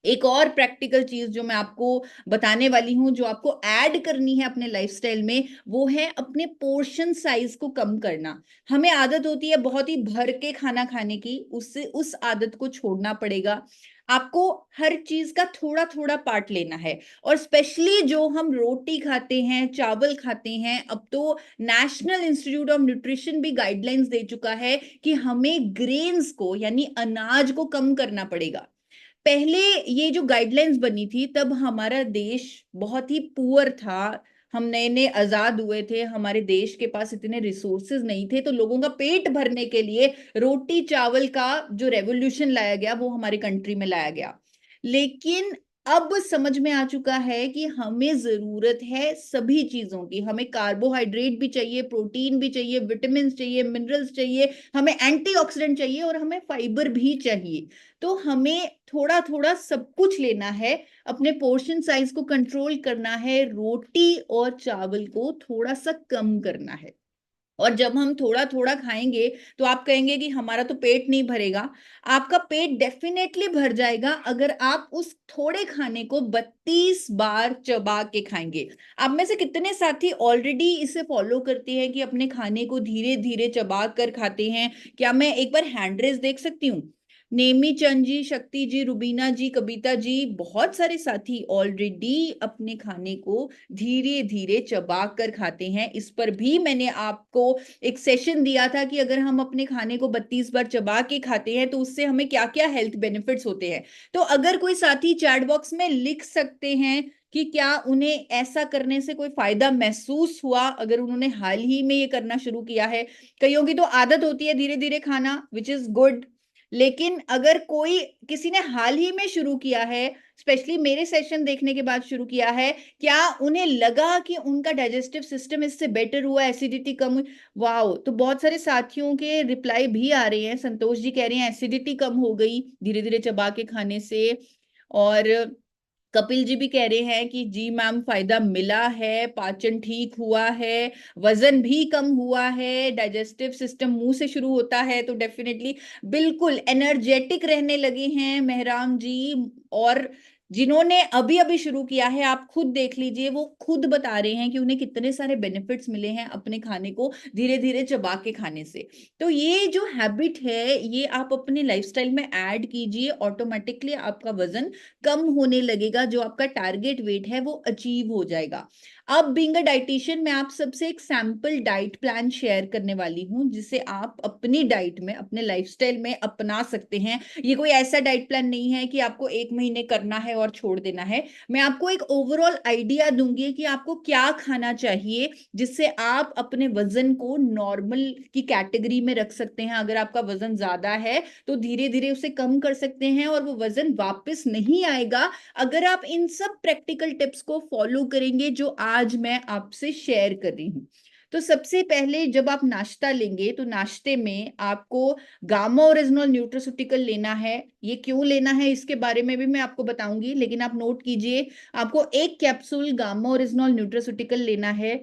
A: एक और प्रैक्टिकल चीज जो मैं आपको बताने वाली हूं, जो आपको ऐड करनी है अपने लाइफस्टाइल में, वो है अपने पोर्शन साइज को कम करना। हमें आदत होती है बहुत ही भर के खाना खाने की, उससे उस आदत को छोड़ना पड़ेगा। आपको हर चीज का थोड़ा थोड़ा पार्ट लेना है, और स्पेशली जो हम रोटी खाते हैं, चावल खाते हैं, अब तो नेशनल इंस्टीट्यूट ऑफ न्यूट्रिशन भी गाइडलाइंस दे चुका है कि हमें ग्रेन्स को यानी अनाज को कम करना पड़ेगा। पहले ये जो गाइडलाइंस बनी थी तब हमारा देश बहुत ही पुअर था, हम नए नए आजाद हुए थे, हमारे देश के पास इतने रिसोर्सेज नहीं थे, तो लोगों का पेट भरने के लिए रोटी चावल का जो रेवोल्यूशन लाया गया वो हमारे कंट्री में लाया गया। लेकिन अब समझ में आ चुका है कि हमें जरूरत है सभी चीजों की, हमें कार्बोहाइड्रेट भी चाहिए, प्रोटीन भी चाहिए, विटामिन चाहिए, मिनरल्स चाहिए, हमें एंटीऑक्सीडेंट चाहिए और हमें फाइबर भी चाहिए। तो हमें थोड़ा थोड़ा सब कुछ लेना है, अपने पोर्शन साइज को कंट्रोल करना है, रोटी और चावल को थोड़ा सा कम करना है। और जब हम थोड़ा थोड़ा खाएंगे तो आप कहेंगे कि हमारा तो पेट नहीं भरेगा। आपका पेट डेफिनेटली भर जाएगा अगर आप उस थोड़े खाने को 32 बार चबा के खाएंगे। आप में से कितने साथी ऑलरेडी इसे फॉलो करते हैं कि अपने खाने को धीरे धीरे चबा कर खाते हैं? क्या मैं एक बार हैंड रेस देख सकती हूँ? नेमी चंद जी, शक्ति जी, रुबीना जी, कविता जी, बहुत सारे साथी ऑलरेडी अपने खाने को धीरे धीरे चबा कर खाते हैं। इस पर भी मैंने आपको एक सेशन दिया था कि अगर हम अपने खाने को 32 बार चबा के खाते हैं तो उससे हमें क्या क्या हेल्थ बेनिफिट्स होते हैं। तो अगर कोई साथी चैट बॉक्स में लिख सकते हैं कि क्या उन्हें ऐसा करने से कोई फायदा महसूस हुआ, अगर उन्होंने हाल ही में ये करना शुरू किया है। कईयों की तो आदत होती है धीरे धीरे खाना, विच इज गुड, लेकिन अगर कोई किसी ने हाल ही में शुरू किया है, स्पेशली मेरे सेशन देखने के बाद शुरू किया है, क्या उन्हें लगा कि उनका डाइजेस्टिव सिस्टम इससे बेटर हुआ, एसिडिटी कम हुई? वाओ! तो बहुत सारे साथियों के रिप्लाई भी आ रहे हैं। संतोष जी कह रहे हैं एसिडिटी कम हो गई धीरे धीरे चबा के खाने से, और कपिल जी भी कह रहे हैं कि जी मैम फायदा मिला है, पाचन ठीक हुआ है, वजन भी कम हुआ है, डाइजेस्टिव सिस्टम मुंह से शुरू होता है तो डेफिनेटली बिल्कुल एनर्जेटिक रहने लगे हैं मेहराम जी। और जिन्होंने अभी अभी शुरू किया है आप खुद देख लीजिए, वो खुद बता रहे हैं कि उन्हें कितने सारे बेनिफिट्स मिले हैं अपने खाने को धीरे धीरे चबा के खाने से। तो ये जो हैबिट है ये आप अपने लाइफस्टाइल में ऐड कीजिए, ऑटोमेटिकली आपका वजन कम होने लगेगा, जो आपका टारगेट वेट है वो अचीव हो जाएगा। अब बीइंग अ डाइटिशियन मैं आप सबसे एक सैंपल डाइट प्लान शेयर करने वाली हूं जिसे आप अपनी डाइट में, अपने लाइफस्टाइल में अपना सकते हैं। ये कोई ऐसा डाइट प्लान नहीं है कि आपको 1 महीने करना है और छोड़ देना है। मैं आपको एक ओवरऑल आइडिया दूंगी कि आपको क्या खाना चाहिए जिससे आप अपने वजन को नॉर्मल की कैटेगरी में रख सकते हैं। अगर आपका वजन ज्यादा है तो धीरे धीरे उसे कम कर सकते हैं और वो वजन वापस नहीं आएगा अगर आप इन सब प्रैक्टिकल टिप्स को फॉलो करेंगे जो आज मैं आपसे शेयर कर रही हूं। तो सबसे पहले जब आप नाश्ता लेंगे तो नाश्ते में आपको गामा ओरिजिनल न्यूट्रास्यूटिकल लेना है। ये क्यों लेना है इसके बारे में भी मैं आपको बताऊंगी, लेकिन आप नोट कीजिए, आपको 1 कैप्सूल गामा ओरिजिनल न्यूट्रास्यूटिकल लेना है।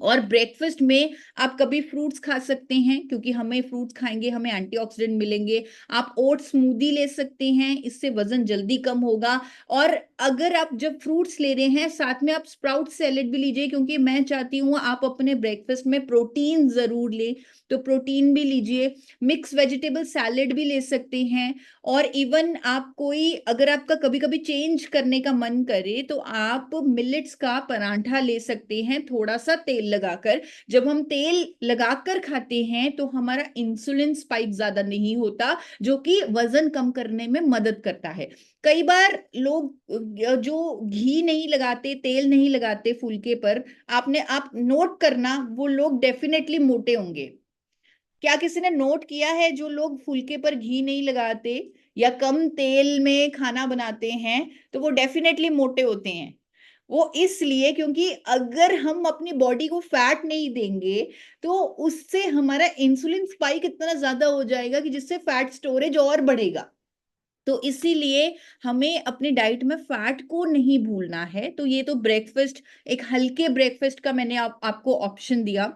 A: और ब्रेकफास्ट में आप कभी फ्रूट्स खा सकते हैं क्योंकि हमें फ्रूट्स खाएंगे हमें एंटीऑक्सीडेंट मिलेंगे। आप ओट स्मूदी ले सकते हैं, इससे वजन जल्दी कम होगा। और अगर आप जब फ्रूट्स ले रहे हैं साथ में आप स्प्राउट सैलेड भी लीजिए, क्योंकि मैं चाहती हूँ आप अपने ब्रेकफास्ट में प्रोटीन जरूर लें, तो प्रोटीन भी लीजिए। मिक्स वेजिटेबल सैलेड भी ले सकते हैं। और इवन आप कोई, अगर आपका कभी कभी चेंज करने का मन करे तो आप मिलेट्स का परांठा ले सकते हैं, थोड़ा सा तेल लगाकर, जब हम तेल लगाकर खाते हैं तो हमारा इंसुलिन स्पाइक ज्यादा नहीं होता, जो कि वजन कम करने में मदद करता है। कई बार लोग जो घी नहीं लगाते, तेल नहीं लगाते फुलके पर, आप नोट करना, वो लोग डेफिनेटली मोटे होंगे। क्या किसी ने नोट किया है जो लोग फुलके पर घी नहीं लगाते या कम तेल में खाना बनाते हैं, तो वो डेफिनेटली मोटे होते हैं। वो इसलिए क्योंकि अगर हम अपनी बॉडी को फैट नहीं देंगे तो उससे हमारा इंसुलिन स्पाइक इतना ज्यादा हो जाएगा कि जिससे फैट स्टोरेज और बढ़ेगा। तो इसीलिए हमें अपनी डाइट में फैट को नहीं भूलना है। तो ये तो ब्रेकफास्ट, एक हल्के ब्रेकफास्ट का मैंने आपको ऑप्शन दिया,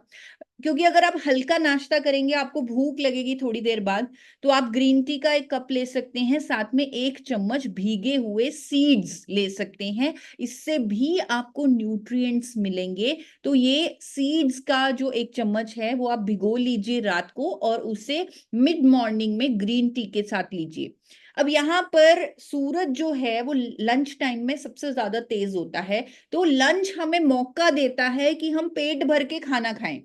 A: क्योंकि अगर आप हल्का नाश्ता करेंगे, आपको भूख लगेगी थोड़ी देर बाद, तो आप ग्रीन टी का एक कप ले सकते हैं, साथ में 1 चम्मच भीगे हुए सीड्स ले सकते हैं। इससे भी आपको न्यूट्रिएंट्स मिलेंगे। तो ये सीड्स का जो 1 चम्मच है वो आप भिगो लीजिए रात को, और उसे मिड मॉर्निंग में ग्रीन टी के साथ लीजिए। अब यहाँ पर सूरज जो है वो लंच टाइम में सबसे ज्यादा तेज होता है, तो लंच हमें मौका देता है कि हम पेट भर के खाना खाएं।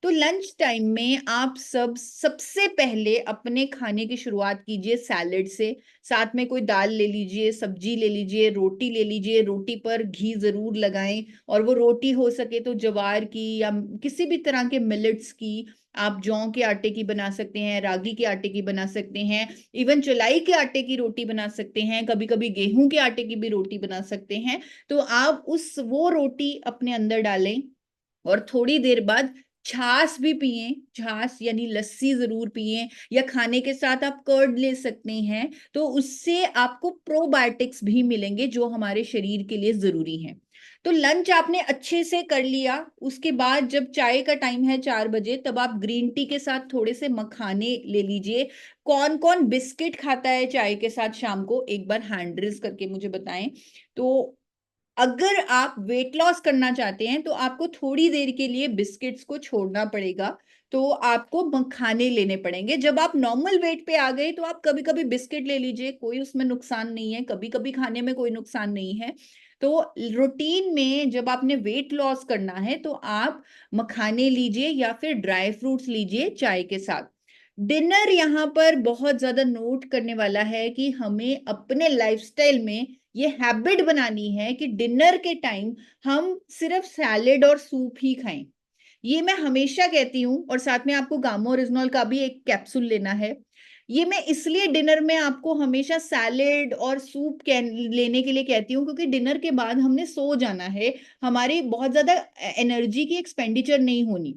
A: तो लंच टाइम में आप सबसे पहले अपने खाने की शुरुआत कीजिए सैलेड से। साथ में कोई दाल ले लीजिए, सब्जी ले लीजिए, रोटी ले लीजिए, रोटी पर घी जरूर लगाएं, और वो रोटी हो सके तो ज्वार की या किसी भी तरह के मिलेट्स की, आप जौ के आटे की बना सकते हैं, रागी के आटे की बना सकते हैं, इवन चौलाई के आटे की रोटी बना सकते हैं, कभी कभी गेहूं के आटे की भी रोटी बना सकते हैं। तो आप वो रोटी अपने अंदर डालें, और थोड़ी देर बाद छाछ भी पिए, छाछ यानी लस्सी जरूर पिए, या खाने के साथ आप कर्ड ले सकते हैं। तो उससे आपको प्रोबायोटिक्स भी मिलेंगे जो हमारे शरीर के लिए जरूरी हैं। तो लंच आपने अच्छे से कर लिया, उसके बाद जब चाय का टाइम है 4 बजे, तब आप ग्रीन टी के साथ थोड़े से मखाने ले लीजिए। कौन कौन बिस्किट खाता है चाय के साथ शाम को, एक बार हैंड रेज करके मुझे बताएं। तो अगर आप वेट लॉस करना चाहते हैं तो आपको थोड़ी देर के लिए बिस्किट्स को छोड़ना पड़ेगा, तो आपको मखाने लेने पड़ेंगे। जब आप नॉर्मल वेट पे आ गए तो आप कभी कभी बिस्किट ले लीजिए, कोई उसमें नुकसान नहीं है, कभी कभी खाने में कोई नुकसान नहीं है। तो रूटीन में जब आपने वेट लॉस करना है तो आप मखाने लीजिए या फिर ड्राई फ्रूट्स लीजिए चाय के साथ। डिनर यहाँ पर बहुत ज्यादा नोट करने वाला है कि हमें अपने लाइफस्टाइल में ये हैबिट बनानी है कि डिनर के टाइम हम सिर्फ सैलेड और सूप ही खाएं। ये मैं हमेशा कहती हूँ, और साथ में आपको गामा ओरिजिनल का भी एक कैप्सूल लेना है। ये मैं इसलिए डिनर में आपको हमेशा सैलेड और सूप लेने के लिए कहती हूँ, क्योंकि डिनर के बाद हमने सो जाना है, हमारी बहुत ज्यादा एनर्जी की एक्सपेंडिचर नहीं होनी,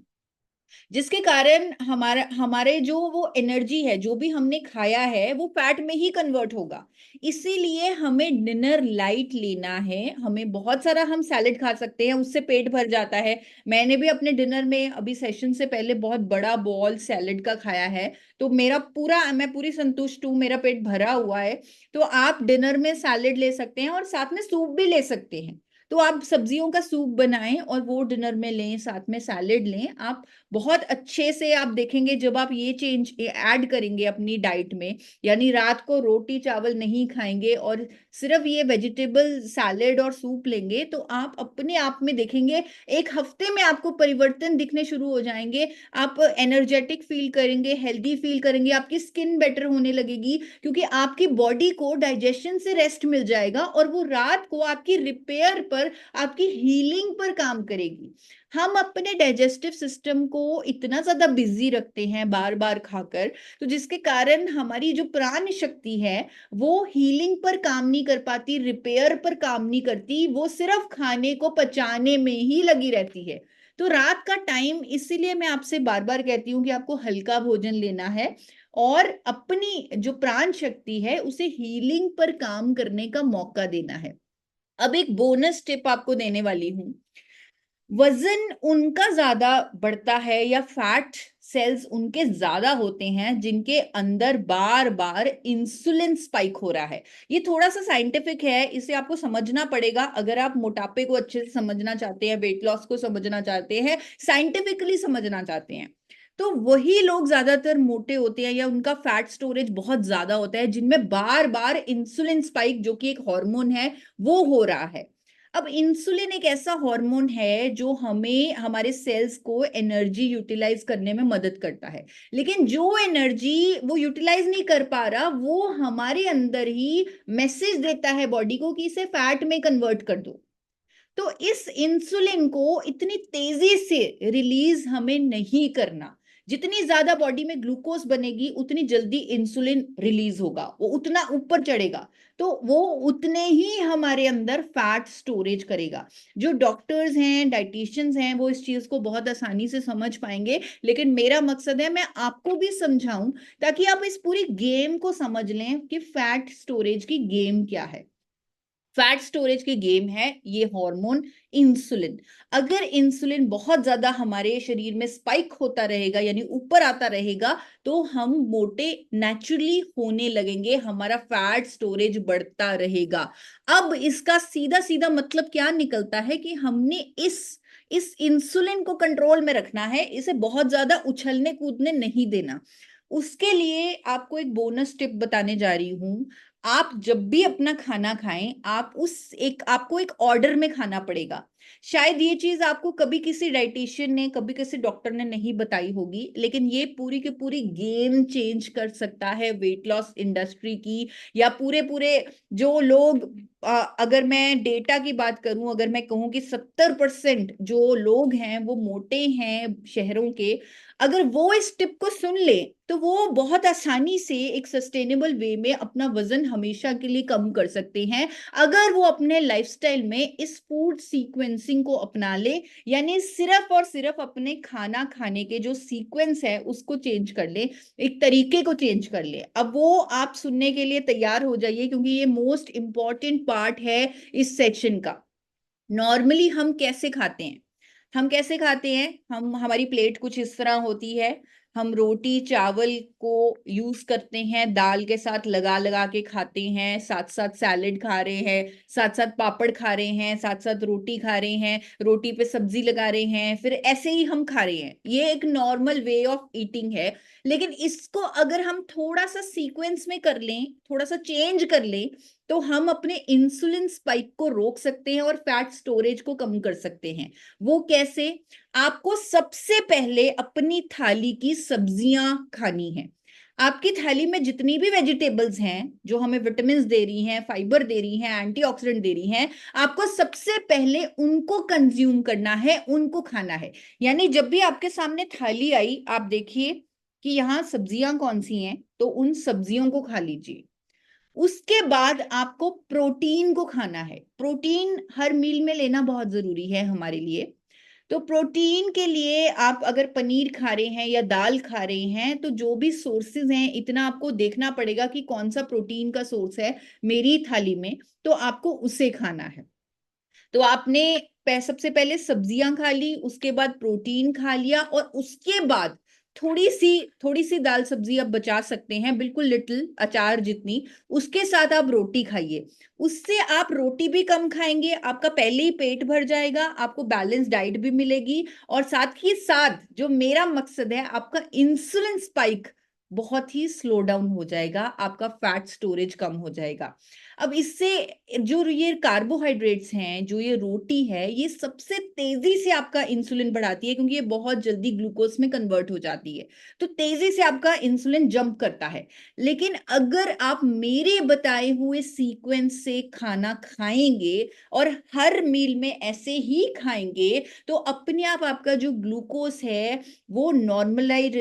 A: जिसके कारण हमारा हमारे जो वो एनर्जी है, जो भी हमने खाया है, वो फैट में ही कन्वर्ट होगा। इसीलिए हमें डिनर लाइट लेना है। हमें बहुत सारा हम सैलेड खा सकते हैं, उससे पेट भर जाता है। मैंने भी अपने डिनर में अभी सेशन से पहले बहुत बड़ा बॉल सैलेड का खाया है, तो मैं पूरी संतुष्ट हूँ, मेरा पेट भरा हुआ है। तो आप डिनर में सैलेड ले सकते हैं और साथ में सूप भी ले सकते हैं। तो आप सब्जियों का सूप बनाएं और वो डिनर में लें, साथ में सैलेड लें। आप बहुत अच्छे से आप देखेंगे जब आप ये चेंज ऐड करेंगे अपनी डाइट में, यानी रात को रोटी चावल नहीं खाएंगे और सिर्फ ये वेजिटेबल सैलेड और सूप लेंगे, तो आप अपने आप में देखेंगे 1 हफ्ते में आपको परिवर्तन दिखने शुरू हो जाएंगे। आप एनर्जेटिक फील करेंगे, हेल्दी फील करेंगे, आपकी स्किन बेटर होने लगेगी, क्योंकि आपकी बॉडी को डाइजेशन से रेस्ट मिल जाएगा और वो रात को आपकी रिपेयर पर, आपकी हीलिंग पर काम करेगी। हम अपने डाइजेस्टिव सिस्टम को इतना ज्यादा बिजी रखते हैं बार बार खाकर, तो जिसके कारण हमारी जो प्राण शक्ति है वो हीलिंग पर काम नहीं कर पाती, रिपेयर पर काम नहीं करती, वो सिर्फ खाने को पचाने में ही लगी रहती है। तो रात का टाइम इसीलिए मैं आपसे बार बार कहती हूँ कि आपको हल्का भोजन लेना है और अपनी जो प्राण शक्ति है उसे हीलिंग पर काम करने का मौका देना है। अब एक बोनस टिप आपको देने वाली हूं। वजन उनका ज्यादा बढ़ता है या फैट सेल्स उनके ज्यादा होते हैं जिनके अंदर बार बार इंसुलिन स्पाइक हो रहा है। ये थोड़ा सा साइंटिफिक है, इसे आपको समझना पड़ेगा अगर आप मोटापे को अच्छे से समझना चाहते हैं, वेट लॉस को समझना चाहते हैं, साइंटिफिकली समझना चाहते हैं। तो वही लोग ज्यादातर मोटे होते हैं या उनका फैट स्टोरेज बहुत ज्यादा होता है जिनमें बार बार इंसुलिन स्पाइक, जो कि एक हार्मोन है, वो हो रहा है। अब इंसुलिन एक ऐसा हार्मोन है जो हमें हमारे सेल्स को एनर्जी यूटिलाइज करने में मदद करता है, लेकिन जो एनर्जी वो यूटिलाइज नहीं कर पा रहा वो हमारे अंदर ही मैसेज देता है बॉडी को कि इसे फैट में कन्वर्ट कर दो। तो इस इंसुलिन को इतनी तेजी से रिलीज हमें नहीं करना। जितनी ज्यादा बॉडी में ग्लूकोज बनेगी उतनी जल्दी इंसुलिन रिलीज होगा, वो उतना ऊपर चढ़ेगा, तो वो उतने ही हमारे अंदर फैट स्टोरेज करेगा। जो डॉक्टर्स हैं, डाइटिशियंस हैं, वो इस चीज को बहुत आसानी से समझ पाएंगे, लेकिन मेरा मकसद है मैं आपको भी समझाऊं ताकि आप इस पूरी गेम को समझ लें कि फैट स्टोरेज की गेम क्या है। फैट स्टोरेज की गेम है ये हार्मोन इंसुलिन। अगर इंसुलिन बहुत ज्यादा हमारे शरीर में स्पाइक होता रहेगा, यानी ऊपर आता रहेगा, तो हम मोटे नेचुरली होने लगेंगे, हमारा फैट स्टोरेज बढ़ता रहेगा। अब इसका सीधा सीधा मतलब क्या निकलता है कि हमने इस इंसुलिन को कंट्रोल में रखना है, इसे बहुत ज्यादा उछलने कूदने नहीं देना। उसके लिए आपको एक बोनस टिप बताने जा रही हूं। आप जब भी अपना खाना खाएं, आपको एक ऑर्डर में खाना पड़ेगा। शायद ये चीज आपको कभी किसी डाइटिशियन ने, कभी किसी डॉक्टर ने नहीं बताई होगी, लेकिन ये पूरी की पूरी गेम चेंज कर सकता है वेट लॉस इंडस्ट्री की, या पूरे पूरे जो लोग अगर मैं डेटा की बात करूं, अगर मैं कहूं कि 70% जो लोग हैं वो मोटे हैं शहरों के, अगर वो इस टिप को सुन ले तो वो बहुत आसानी से एक सस्टेनेबल वे में अपना वजन हमेशा के लिए कम कर सकते हैं, अगर वो अपने लाइफस्टाइल में इस फूड सीक्वेंसिंग को अपना ले। यानी सिर्फ और सिर्फ अपने खाना खाने के जो सीक्वेंस है उसको चेंज कर ले, एक तरीके को चेंज कर ले। अब वो आप सुनने के लिए तैयार हो जाइए, क्योंकि ये मोस्ट इंपॉर्टेंट पार्ट है इस सेक्शन का। नॉर्मली हम कैसे खाते हैं, हमारी प्लेट कुछ इस तरह होती है। हम रोटी चावल को यूज करते हैं, दाल के साथ लगा लगा के खाते हैं, साथ साथ सैलेड खा रहे हैं, साथ साथ पापड़ खा रहे हैं, साथ साथ रोटी खा रहे हैं, रोटी पे सब्जी लगा रहे हैं, फिर ऐसे ही हम खा रहे हैं। ये एक नॉर्मल वे ऑफ ईटिंग है। लेकिन इसको अगर हम थोड़ा सा सीक्वेंस में कर लें, थोड़ा सा चेंज कर लें, तो हम अपने इंसुलिन स्पाइक को रोक सकते हैं और फैट स्टोरेज को कम कर सकते हैं। वो कैसे? आपको सबसे पहले अपनी थाली की सब्जियां खानी है। आपकी थाली में जितनी भी वेजिटेबल्स हैं जो हमें विटामिन दे रही हैं, फाइबर दे रही हैं, एंटीऑक्सीडेंट दे रही हैं, आपको सबसे पहले उनको कंज्यूम करना है, उनको खाना है। यानी जब भी आपके सामने थाली आई, आप देखिए कि यहाँ सब्जियां कौन सी हैं, तो उन सब्जियों को खा लीजिए। उसके बाद आपको प्रोटीन को खाना है। प्रोटीन हर मील में लेना बहुत जरूरी है हमारे लिए। तो प्रोटीन के लिए आप अगर पनीर खा रहे हैं या दाल खा रहे हैं, तो जो भी सोर्सेज हैं, इतना आपको देखना पड़ेगा कि कौन सा प्रोटीन का सोर्स है मेरी थाली में, तो आपको उसे खाना है। तो आपने सबसे पहले सब्जियां खा ली, उसके बाद प्रोटीन खा लिया, और उसके बाद थोड़ी सी दाल सब्जी आप बचा सकते हैं, बिल्कुल लिटिल अचार जितनी, उसके साथ आप रोटी खाइए। उससे आप रोटी भी कम खाएंगे, आपका पहले ही पेट भर जाएगा, आपको बैलेंस डाइट भी मिलेगी, और साथ ही साथ जो मेरा मकसद है, आपका इंसुलिन स्पाइक बहुत ही स्लो डाउन हो जाएगा, आपका फैट स्टोरेज कम हो जाएगा। अब इससे जो ये कार्बोहाइड्रेट्स हैं, जो ये रोटी है, ये सबसे तेजी से आपका इंसुलिन बढ़ाती है, क्योंकि ये बहुत जल्दी ग्लूकोज में कन्वर्ट हो जाती है, तो तेजी से आपका इंसुलिन जंप करता है। लेकिन अगर आप मेरे बताए हुए सीक्वेंस से खाना खाएंगे और हर मील में ऐसे ही खाएंगे, तो अपने आप आपका जो ग्लूकोज है वो नॉर्मलाइज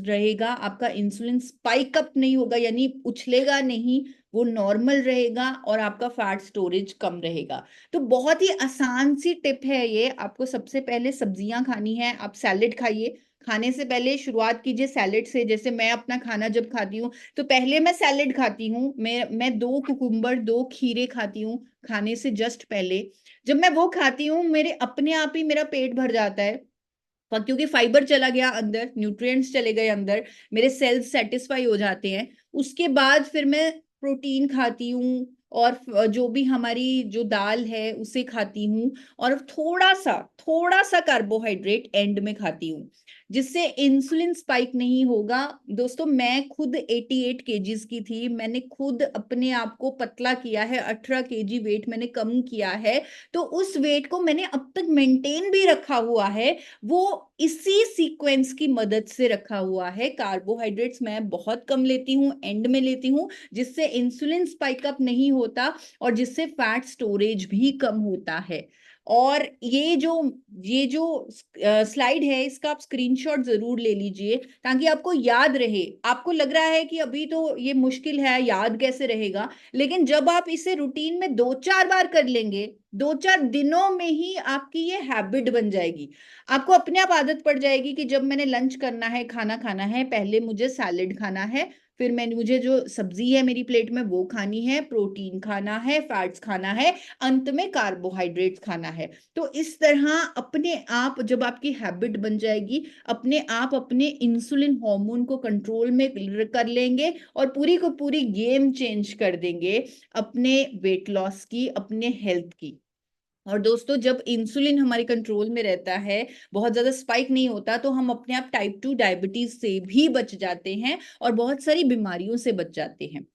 A: रहेगा, आपका इंसुलिन स्पाइक अप नहीं होगा, यानी उछलेगा नहीं, वो नॉर्मल रहेगा, और आपका फैट स्टोरेज कम रहेगा। तो बहुत ही आसान सी टिप है ये। आपको सबसे पहले सब्जियां खानी है, आप सैलेड खाइए। खाने से पहले शुरुआत कीजिए सैलेड से। जैसे मैं अपना खाना जब खाती हूँ, तो पहले मैं सैलेड खाती हूँ, मैं 2 कुकुम्बर 2 खीरे खाती हूँ खाने से जस्ट पहले। जब मैं वो खाती हूँ, मेरे अपने आप ही मेरा पेट भर जाता है, क्योंकि फाइबर चला गया अंदर, न्यूट्रिएंट्स चले गए अंदर, मेरे सेल्स सेटिस्फाई हो जाते हैं। उसके बाद फिर मैं प्रोटीन खाती हूँ, और जो भी हमारी जो दाल है उसे खाती हूँ, और थोड़ा सा कार्बोहाइड्रेट एंड में खाती हूँ। जिससे इंसुलिन स्पाइक नहीं होगा। दोस्तों मैं खुद 88 केजीज की थी, मैंने खुद अपने आप को पतला किया है, 18 केजी वेट मैंने कम किया है। तो उस वेट को मैंने अब तक मेंटेन भी रखा हुआ है, वो इसी सीक्वेंस की मदद से रखा हुआ है। कार्बोहाइड्रेट्स मैं बहुत कम लेती हूँ, एंड में लेती हूँ, जिससे इंसुलिन स्पाइक अप नहीं होता और जिससे फैट स्टोरेज भी कम होता है। और ये जो स्लाइड है इसका आप स्क्रीनशॉट जरूर ले लीजिए ताकि आपको याद रहे। आपको लग रहा है कि अभी तो ये मुश्किल है, याद कैसे रहेगा, लेकिन जब आप इसे रूटीन में 2-4 बार कर लेंगे, 2-4 दिनों में ही आपकी ये हैबिट बन जाएगी। आपको अपने आप आदत पड़ जाएगी कि जब मैंने लंच करना है, खाना खाना है, पहले मुझे सैलेड खाना है, फिर मुझे जो सब्जी है मेरी प्लेट में वो खानी है, प्रोटीन खाना है, फैट्स खाना है, अंत में कार्बोहाइड्रेट्स खाना है। तो इस तरह अपने आप जब आपकी हैबिट बन जाएगी, अपने आप अपने इंसुलिन हार्मोन को कंट्रोल में कर लेंगे और पूरी को पूरी गेम चेंज कर देंगे अपने वेट लॉस की, अपने हेल्थ की। और दोस्तों जब इंसुलिन हमारे कंट्रोल में रहता है, बहुत ज्यादा स्पाइक नहीं होता, तो हम अपने आप टाइप 2 डायबिटीज से भी बच जाते हैं और बहुत सारी बीमारियों से बच जाते हैं।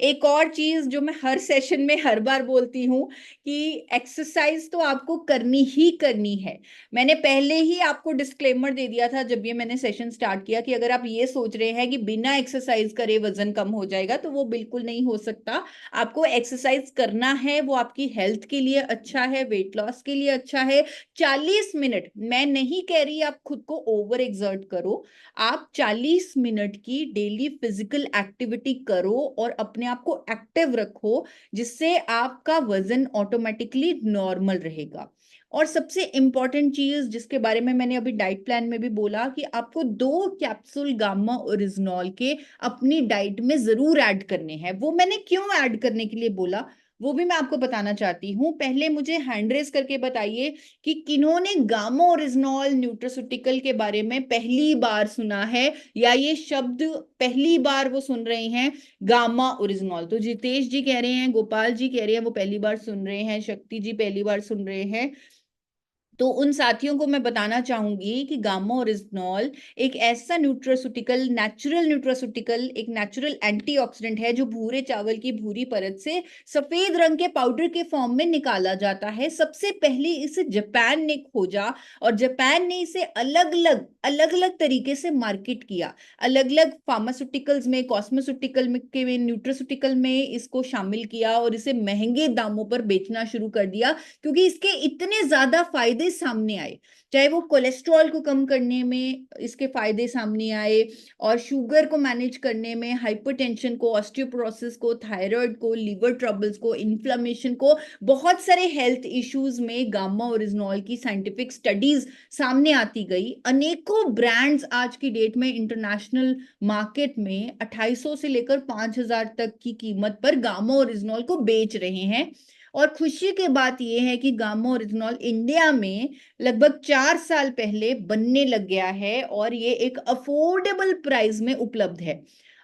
A: एक और चीज जो मैं हर सेशन में हर बार बोलती हूँ कि एक्सरसाइज तो आपको करनी ही करनी है। मैंने पहले ही आपको डिस्क्लेमर दे दिया था जब ये मैंने सेशन स्टार्ट किया कि अगर आप ये सोच रहे हैं कि बिना एक्सरसाइज करे वजन कम हो जाएगा, तो वो बिल्कुल नहीं हो सकता। आपको एक्सरसाइज करना है, वो आपकी हेल्थ के लिए अच्छा है, वेट लॉस के लिए अच्छा है। 40 मिनट, मैं नहीं कह रही आप खुद को ओवर एक्सर्ट करो, आप 40 मिनट की डेली फिजिकल एक्टिविटी करो और अपने आप को एक्टिव रखो, जिससे आपका वजन ऑटोमेटिकली नॉर्मल रहेगा। और सबसे इंपॉर्टेंट चीज जिसके बारे में मैंने अभी डाइट प्लान में भी बोला कि आपको 2 कैप्सूल गामा ओरिजिनॉल के अपनी डाइट में जरूर ऐड करने हैं। वो मैंने क्यों ऐड करने के लिए बोला वो भी मैं आपको बताना चाहती हूँ। पहले मुझे हैंड रेस करके बताइए कि किन्होंने गामा ओरिजिनॉल न्यूट्रास्यूटिकल के बारे में पहली बार सुना है, या ये शब्द पहली बार वो सुन रहे हैं, गामा ओरिजिनॉल। तो जितेश जी कह रहे हैं, गोपाल जी कह रहे हैं वो पहली बार सुन रहे हैं, शक्ति जी पहली बार सुन रहे हैं। तो उन साथियों को मैं बताना चाहूंगी कि गामा ओरिजिनॉल एक ऐसा न्यूट्रास्यूटिकल, नेचुरल न्यूट्रास्यूटिकल, एक नेचुरल एंटीऑक्सीडेंट है जो भूरे चावल की भूरी परत से सफेद रंग के पाउडर के फॉर्म में निकाला जाता है। सबसे पहले इसे जापान ने खोजा और जापान ने इसे अलग अलग तरीके से मार्केट किया। अलग अलग फार्मास्यूटिकल्स में, कॉस्मेस्यूटिकल में, के न्यूट्रास्यूटिकल में इसको शामिल किया और इसे महंगे दामों पर बेचना शुरू कर दिया, क्योंकि इसके इतने ज्यादा फायदे सामने आए। चाहे वो कोलेस्ट्रॉल को कम करने में इसके फायदे सामने आए, और शुगर को मैनेज करने में, हाइपरटेंशन को, ऑस्टियोपोरोसिस को, थायराइड को, लीवर ट्रबल्स को, इन्फ्लेमेशन को, बहुत सारे हेल्थ इश्यूज में गामा ओरिजिनॉल की साइंटिफिक स्टडीज सामने आती गई। अनेकों ब्रांड्स आज की डेट में इंटरनेशनल मार्केट में 2800 से लेकर 5000 तक की कीमत पर गामा ओरिजिनॉल को बेच रहे हैं। और खुशी की बात यह है कि गामा ओरिजिनॉल इंडिया में लगभग 4 साल पहले बनने लग गया है और ये एक अफोर्डेबल प्राइस में उपलब्ध है।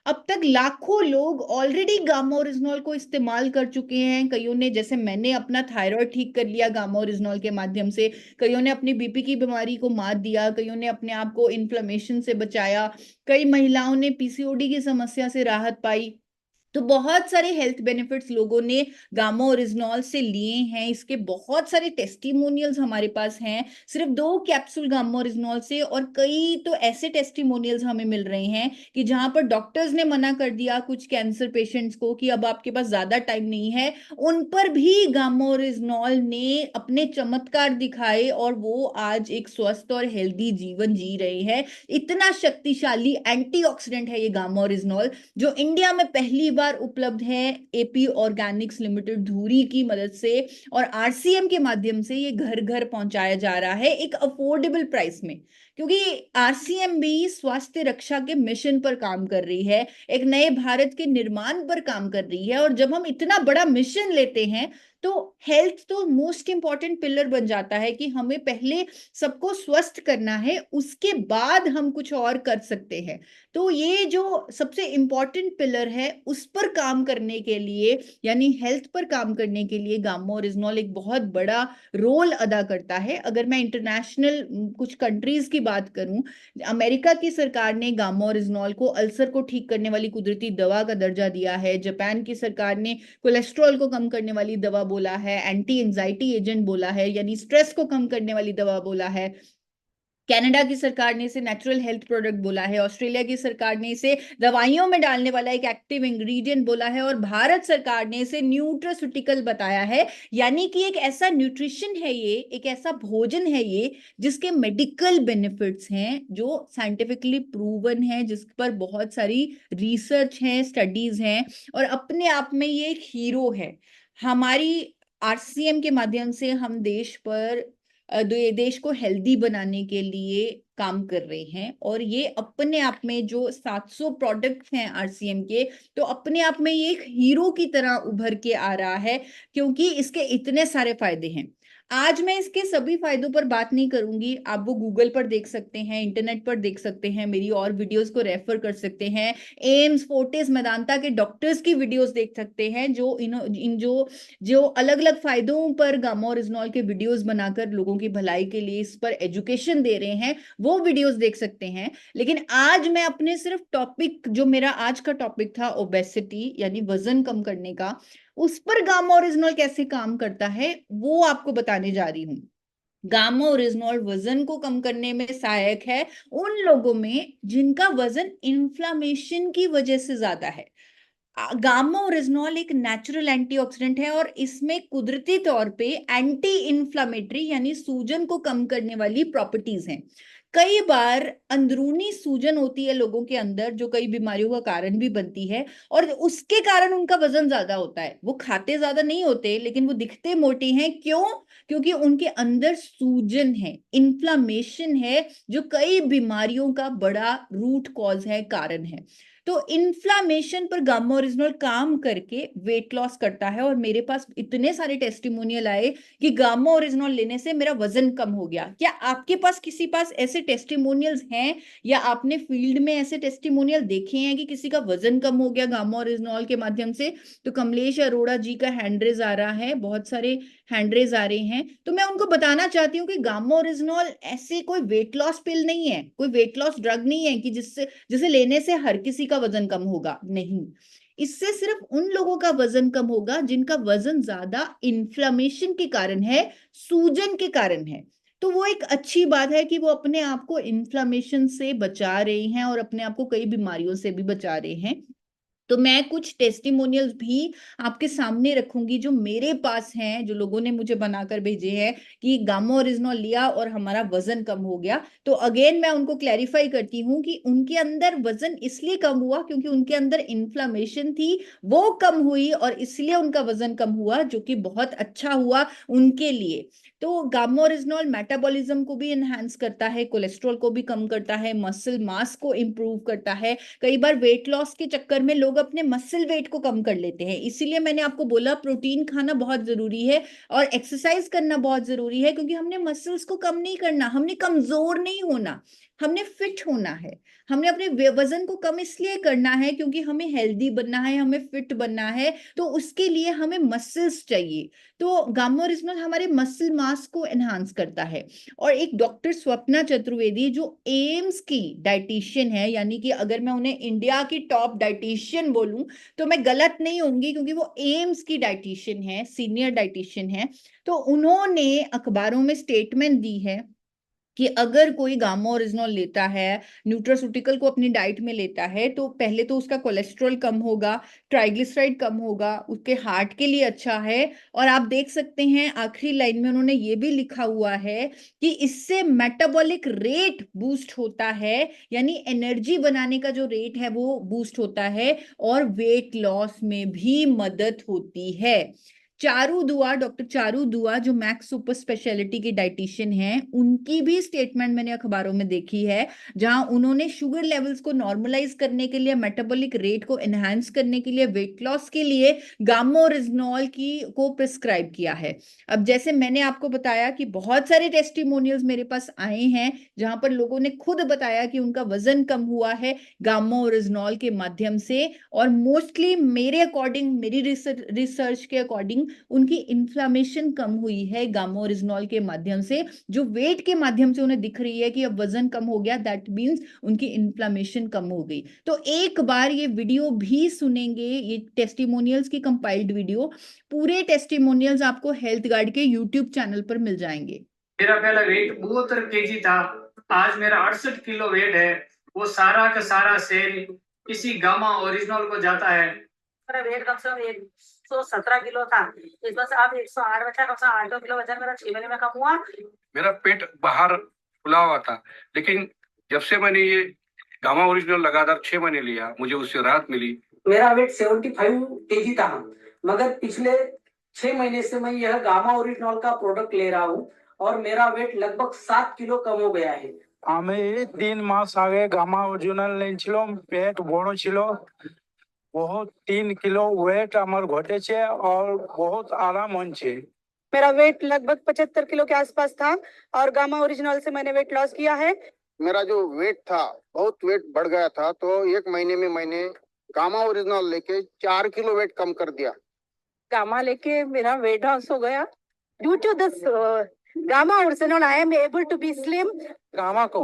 A: अब तक लाखों लोग ऑलरेडी गामा ओरिजिनॉल को इस्तेमाल कर चुके हैं। कईयों ने, जैसे मैंने, अपना थायराइड ठीक कर लिया गामा ओरिजिनॉल के माध्यम से, कईयों ने अपनी बीपी की बीमारी को मात दिया, कईयों ने अपने आप को इन्फ्लेमेशन से बचाया, कई महिलाओं ने पीसीओडी की समस्या से राहत पाई। तो बहुत सारे हेल्थ बेनिफिट्स लोगों ने गामा ओरिजिनॉल से लिए हैं। इसके बहुत सारे टेस्टिमोनियल्स हमारे पास हैं सिर्फ 2 कैप्सूल गामा ओरिजिनॉल से, और कई तो ऐसे टेस्टिमोनियल्स हमें मिल रहे हैं कि जहां पर डॉक्टर्स ने मना कर दिया कुछ कैंसर पेशेंट्स को कि अब आपके पास ज्यादा टाइम नहीं है, उन पर भी गामा ओरिजिनॉल ने अपने चमत्कार दिखाए और वो आज एक स्वस्थ और हेल्दी जीवन जी रहे हैं। इतना शक्तिशाली एंटीऑक्सीडेंट है ये गामा ओरिजिनॉल, जो इंडिया में पहली बार उपलब्ध है एपी ऑर्गेनिक्स लिमिटेड धुरी की मदद से, और आरसीएम के माध्यम से ये घर घर पहुंचाया जा रहा है एक अफोर्डेबल प्राइस में। क्योंकि आरसीएम भी स्वास्थ्य रक्षा के मिशन पर काम कर रही है, एक नए भारत के निर्माण पर काम कर रही है। और जब हम इतना बड़ा मिशन लेते हैं तो हेल्थ तो मोस्ट इंपॉर्टेंट पिलर बन जाता है कि हमें पहले सबको स्वस्थ करना है, उसके बाद हम कुछ और कर सकते हैं। तो ये जो सबसे इंपॉर्टेंट पिलर है उस पर काम करने के लिए, यानी हेल्थ पर काम करने के लिए, गामा ओरिजिनॉल एक बहुत बड़ा रोल अदा करता है। अगर मैं इंटरनेशनल कुछ कंट्रीज की बात करूं, अमेरिका की सरकार ने गामा ओरिजिनॉल को अल्सर को ठीक करने वाली कुदरती दवा का दर्जा दिया है। जापान की सरकार ने कोलेस्ट्रॉल को कम करने वाली दवा बोला है, एंटी एंजाइटी एजेंट बोला है, यानी स्ट्रेस को कम करने वाली दवा बोला है। कनाडा की सरकार ने इसे नेचुरल हेल्थ प्रोडक्ट बोला है। ऑस्ट्रेलिया की सरकार ने इसे दवाइयों में डालने वाला एक एक्टिव इंग्रेडिएंट बोला है। और भारत सरकार ने इसे न्यूट्रास्यूटिकल बताया है, यानी कि एक ऐसा न्यूट्रिशन है ये, एक ऐसा भोजन है ये जिसके मेडिकल बेनिफिट्स हैं, जो साइंटिफिकली प्रूवन है, जिस पर बहुत सारी रिसर्च है, स्टडीज हैं, और अपने आप में ये एक हीरो है। हमारी आरसीएम के माध्यम से हम देश को हेल्दी बनाने के लिए काम कर रहे हैं, और ये अपने आप में जो 700 प्रोडक्ट्स हैं आरसीएम के, तो अपने आप में ये एक हीरो की तरह उभर के आ रहा है, क्योंकि इसके इतने सारे फायदे हैं। आज मैं इसके सभी फायदों पर बात नहीं करूंगी, आप वो गूगल पर देख सकते हैं, इंटरनेट पर देख सकते हैं, मेरी और वीडियोस को रेफर कर सकते हैं, एम्स, फोर्टिस, मेदांता के डॉक्टर्स की वीडियोस देख सकते हैं, जो इन जो अलग अलग फायदों पर गामा ओरिजिनॉल के वीडियोस बनाकर लोगों की भलाई के लिए इस पर एजुकेशन दे रहे हैं, वो वीडियोस देख सकते हैं। लेकिन आज मैं अपने सिर्फ टॉपिक, जो मेरा आज का टॉपिक था ओबेसिटी यानी वजन कम करने का, उस पर गामा ओरिजिनॉल कैसे काम करता है वो आपको बताने जा रही हूं। गामा ओरिजिनॉल वजन को कम करने में सहायक है उन लोगों में जिनका वजन इन्फ्लामेशन की वजह से ज्यादा है। गामा ओरिजिनॉल एक नेचुरल एंटीऑक्सीडेंट है, और इसमें कुदरती तौर पे एंटी इन्फ्लामेटरी यानी सूजन को कम करने वाली प्रॉपर्टीज हैं। कई बार अंदरूनी सूजन होती है लोगों के अंदर, जो कई बीमारियों का कारण भी बनती है, और उसके कारण उनका वजन ज्यादा होता है। वो खाते ज्यादा नहीं होते, लेकिन वो दिखते मोटे हैं। क्यों? क्योंकि उनके अंदर सूजन है, इन्फ्लामेशन है, जो कई बीमारियों का बड़ा रूट कॉज है, कारण है। तो इन्फ्लामेशन पर गामा ओरिजिनॉल काम करके वेट लॉस करता है, और मेरे पास इतने सारे टेस्टिमोनियल आए कि गामा ओरिजिनॉल लेने से मेरा वजन कम हो गया। क्या आपके पास किसी पास ऐसे टेस्टिमोनियल्स हैं, या आपने फील्ड में ऐसे टेस्टिमोनियल देखे हैं कि किसी का वजन कम हो गया गामा ओरिजिनॉल के माध्यम से? तो कमलेश अरोड़ा जी का हैंडरेज आ रहा है, बहुत सारे हैंडरेज आ रहे हैं। तो मैं उनको बताना चाहती हूँ कि गामा ओरिजिनॉल ऐसे कोई वेट लॉस पिल नहीं है, कोई वेट लॉस ड्रग नहीं है कि जिसे लेने से हर किसी का वजन कम होगा। नहीं, इससे सिर्फ उन लोगों का वजन कम होगा जिनका वजन ज्यादा इन्फ्लामेशन के कारण है, सूजन के कारण है। तो वो एक अच्छी बात है कि वो अपने आप को इन्फ्लामेशन से बचा रहे हैं, और अपने आप को कई बीमारियों से भी बचा रहे हैं। तो मैं कुछ टेस्टिमोनियल्स भी आपके सामने रखूंगी जो मेरे पास हैं, जो लोगों ने मुझे बनाकर भेजे हैं कि गामा ओरिजिनॉल लिया और हमारा वजन कम हो गया। तो अगेन मैं उनको क्लैरिफाई करती हूँ कि उनके अंदर वजन इसलिए कम हुआ क्योंकि उनके अंदर इन्फ्लामेशन थी, वो कम हुई, और इसलिए उनका वजन कम हुआ, जो कि बहुत अच्छा हुआ उनके लिए। तो गामा ओरिजिनॉल मेटाबॉलिज्म को भी एनहांस करता है, कोलेस्ट्रॉल को भी कम करता है, मसल मास को इंप्रूव करता है। कई बार वेट लॉस के चक्कर में लोग अपने मसल वेट को कम कर लेते हैं, इसीलिए मैंने आपको बोला प्रोटीन खाना बहुत जरूरी है और एक्सरसाइज करना बहुत जरूरी है, क्योंकि हमने मसल्स को कम नहीं करना, हमने कमजोर नहीं होना, हमने फिट होना है। हमने अपने वजन को कम इसलिए करना है क्योंकि हमें हेल्दी बनना है, हमें फिट बनना है, तो उसके लिए हमें मसल्स चाहिए। तो गामा ओरिजिनल हमारे मसल मास को एनहांस करता है। और एक डॉक्टर स्वप्ना चतुर्वेदी जो एम्स की डाइटिशियन है, यानी कि अगर मैं उन्हें इंडिया की टॉप डाइटिशियन बोलूं तो मैं गलत नहीं होंगी, क्योंकि वो एम्स की डाइटिशियन है, सीनियर डाइटिशियन है। तो उन्होंने अखबारों में स्टेटमेंट दी है कि अगर कोई गामा ओरिजिनॉल लेता है, न्यूट्रास्यूटिकल को अपनी डाइट में लेता है, तो पहले तो उसका कोलेस्ट्रॉल कम होगा, ट्राइग्लिसराइड कम होगा, उसके हार्ट के लिए अच्छा है। और आप देख सकते हैं आखिरी लाइन में उन्होंने ये भी लिखा हुआ है कि इससे मेटाबॉलिक रेट बूस्ट होता है, यानी एनर्जी बनाने का जो रेट है वो बूस्ट होता है, और वेट लॉस में भी मदद होती है। चारू दुआ, डॉक्टर चारू दुआ जो मैक्स सुपर स्पेशलिटी की डाइटिशियन हैं, उनकी भी स्टेटमेंट मैंने अखबारों में देखी है, जहां उन्होंने शुगर लेवल्स को नॉर्मलाइज करने के लिए, मेटाबॉलिक रेट को एनहांस करने के लिए, वेट लॉस के लिए गामा ओरिजिनॉल की को प्रिस्क्राइब किया है। अब जैसे मैंने आपको बताया कि बहुत सारे टेस्टिमोनियल्स मेरे पास आए हैं जहां पर लोगों ने खुद बताया कि उनका वजन कम हुआ है गामा ओरिजिनॉल के माध्यम से, और मोस्टली मेरे अकॉर्डिंग, मेरी रिसर्च के अकॉर्डिंग उनकी इन्फ्लामेशन कम हुई है गामा ओरिजिनॉल के माध्यम से, जो वेट के माध्यम से उन्हें दिख रही है कि अब वजन कम हो गया, दैट मीन्स उनकी इन्फ्लामेशन कम हो गई। तो एक बार ये वीडियो भी सुनेंगे, ये टेस्टिमोनियल्स की कंपाइल्ड वीडियो, पूरे टेस्टिमोनियल्स आपको हेल्थ गार्ड के यूट्यूब चैनल पर मिल जाएंगे।
B: मेरा पहला वेट 72 kg था, आज मेरा 68 किलो वेट है। वो सारा का सारा सेल किसी गामा ओरिजिनल को जाता है।
C: मेरा वेट कम से कम 117 किलो था, इस बार से अब 108 बचा। कम से कम 8 किलो वजन मेरा 6 महीने में कम हुआ।
D: मेरा पेट बाहर फुला हुआ था, लेकिन जब से मैंने ये गामा ओरिजिनल लगातार 6 महीने लिया, मुझे उससे राहत मिली।
C: मेरा वेट 75 kg था, मगर पिछले 6 महीने से मैं यह गामा ओरिजिनल का प्रोडक्ट ले रहा हूँ और मेरा वेट लगभग 7 किलो कम हो गया है।
E: আমি 3 মাস আগে গামা অরিজিনাল নিয়েছিলাম, পেট বড় ছিল, बहुत 3 किलो वेट আমার ঘটেছে और बहुत आराम হচ্ছে।
F: मेरा वेट लगभग 75 किलो के आसपास था और गामा ओरिजिनल से मैंने वेट लॉस किया है।
G: मेरा जो वेट था, बहुत वेट बढ़ गया था, तो 1 महीने में मैंने गामा ओरिजिनल लेके 4 किलो वेट कम कर दिया।
F: गामा लेके मेरा वेट लॉस हो गया। Due to this gamma original I am able to be slim.
E: Gamma को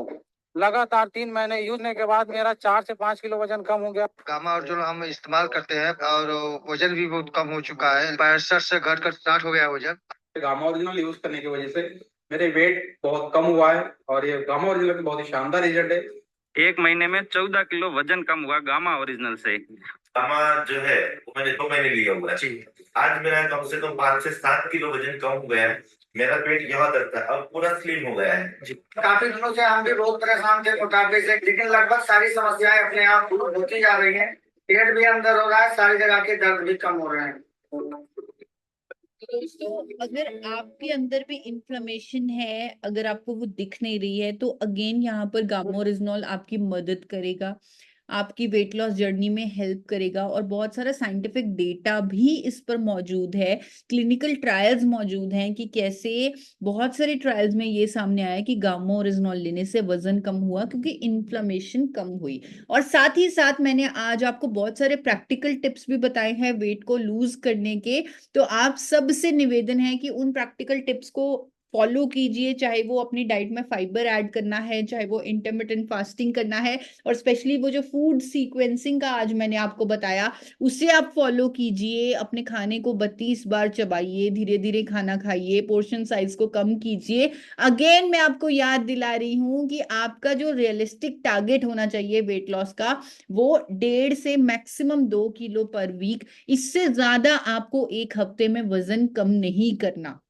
E: लगातार 3 महीने यूज करने के बाद मेरा 4 से 5 किलो वजन कम हो गया।
H: गामा ओरिजिनल हम इस्तेमाल करते हैं और वजन भी बहुत कम हो चुका है, 65 से घटकर 60 हो गया वजन।
I: गामा ओरिजिनल यूज करने की वजह से मेरे वेट बहुत कम हुआ है और ये गामा ओरिजिनल की बहुत ही शानदार रिजल्ट है।
J: 1 महीने में 14 किलो वजन कम हुआ गामा ओरिजिनल से।
K: गामा जो है वो मैंने 2 महीने लिया हुआ है। आज मेरा कम से कम 5 से 7 किलो वजन कम हो गया है। मेरा पेट यहाँ तक था, अब पूरा स्लिम हो गया है।
C: काफी दिनों से हम भी बहुत परेशान थे मोटापे से, लेकिन लगभग सारी समस्याएं अपने आप दूर होती जा रही हैं। पेट भी अंदर हो रहा है, सारी जगह के दर्द भी कम हो रहे हैं।
A: दोस्तों, अगर आपके अंदर भी इन्फ्लेमेशन है, अगर आपको वो दिख नहीं रही है, तो अगेन यहाँ पर गामा ओरिजिनॉल आपकी मदद करेगा, आपकी वेट लॉस जर्नी में हेल्प करेगा। और बहुत सारा साइंटिफिक डेटा भी इस पर मौजूद है, क्लिनिकल ट्रायल्स मौजूद हैं कि कैसे बहुत सारे ट्रायल्स में ये सामने आया कि गामा ओरिजिनॉल लेने से वजन कम हुआ क्योंकि इन्फ्लेमेशन कम हुई। और साथ ही साथ मैंने आज आपको बहुत सारे प्रैक्टिकल टिप्स भी बताए हैं वेट को लूज करने के। तो आप सबसे निवेदन है कि उन प्रैक्टिकल टिप्स को फॉलो कीजिए, चाहे वो अपनी डाइट में फाइबर ऐड करना है, चाहे वो इंटरमिटेंट फास्टिंग करना है, और स्पेशली वो जो फूड सीक्वेंसिंग का आज मैंने आपको बताया उसे आप फॉलो कीजिए। अपने खाने को 32 बार चबाइए, धीरे धीरे खाना खाइए, पोर्शन साइज को कम कीजिए। अगेन मैं आपको याद दिला रही हूं कि आपका जो रियलिस्टिक टारगेट होना चाहिए वेट लॉस का, वो 1.5 से मैक्सिमम 2 किलो पर वीक, इससे ज्यादा आपको एक हफ्ते में वजन कम नहीं करना।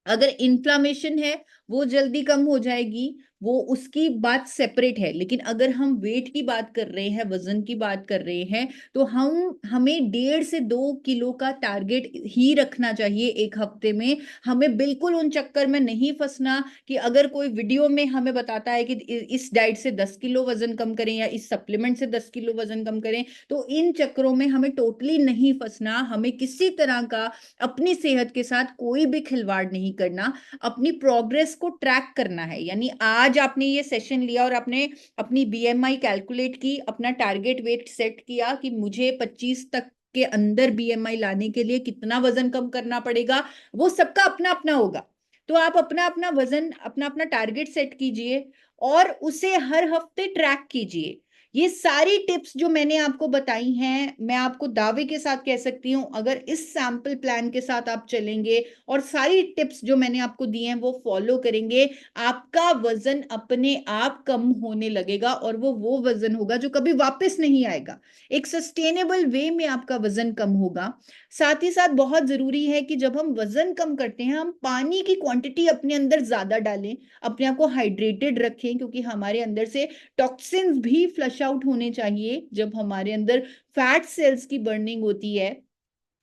A: अगर इन्फ्लामेशन है वो जल्दी कम हो जाएगी, वो उसकी बात सेपरेट है, लेकिन अगर हम वेट की बात कर रहे हैं, वजन की बात कर रहे हैं, तो हमें 1.5 से 2 किलो का टारगेट ही रखना चाहिए एक हफ्ते में। हमें बिल्कुल उन चक्कर में नहीं फंसना कि अगर कोई वीडियो में हमें बताता है कि इस डाइट से 10 किलो वजन कम करें या इस सप्लीमेंट से 10 किलो वजन कम करें, तो इन चक्करों में हमें टोटली नहीं फंसना। हमें किसी तरह का अपनी सेहत के साथ कोई भी खिलवाड़ नहीं करना, अपनी प्रोग्रेस को ट्रैक करना है। यानी आज आपने ये सेशन लिया और आपने अपनी बीएमआई कैलकुलेट की, अपना टारगेट वेट सेट किया कि मुझे 25 तक के अंदर बीएमआई लाने के लिए कितना वजन कम करना पड़ेगा, वो सबका अपना अपना होगा। तो आप अपना अपना वजन, अपना अपना टारगेट सेट कीजिए और उसे हर हफ्ते ट्रैक कीजिए। ये सारी टिप्स जो मैंने आपको बताई हैं, मैं आपको दावे के साथ कह सकती हूं, अगर इस सैंपल प्लान के साथ आप चलेंगे और सारी टिप्स जो मैंने आपको दी हैं वो फॉलो करेंगे, आपका वजन अपने आप कम होने लगेगा और वो वजन होगा जो कभी वापस नहीं आएगा। एक सस्टेनेबल वे में आपका वजन कम होगा। साथ ही साथ बहुत जरूरी है कि जब हम वजन कम करते हैं, हम पानी की क्वांटिटी अपने अंदर ज्यादा डालें, अपने आप को हाइड्रेटेड रखें, क्योंकि हमारे अंदर से टॉक्सिन्स भी फ्लश आउट होने चाहिए। जब हमारे अंदर फैट सेल्स की बर्निंग होती है,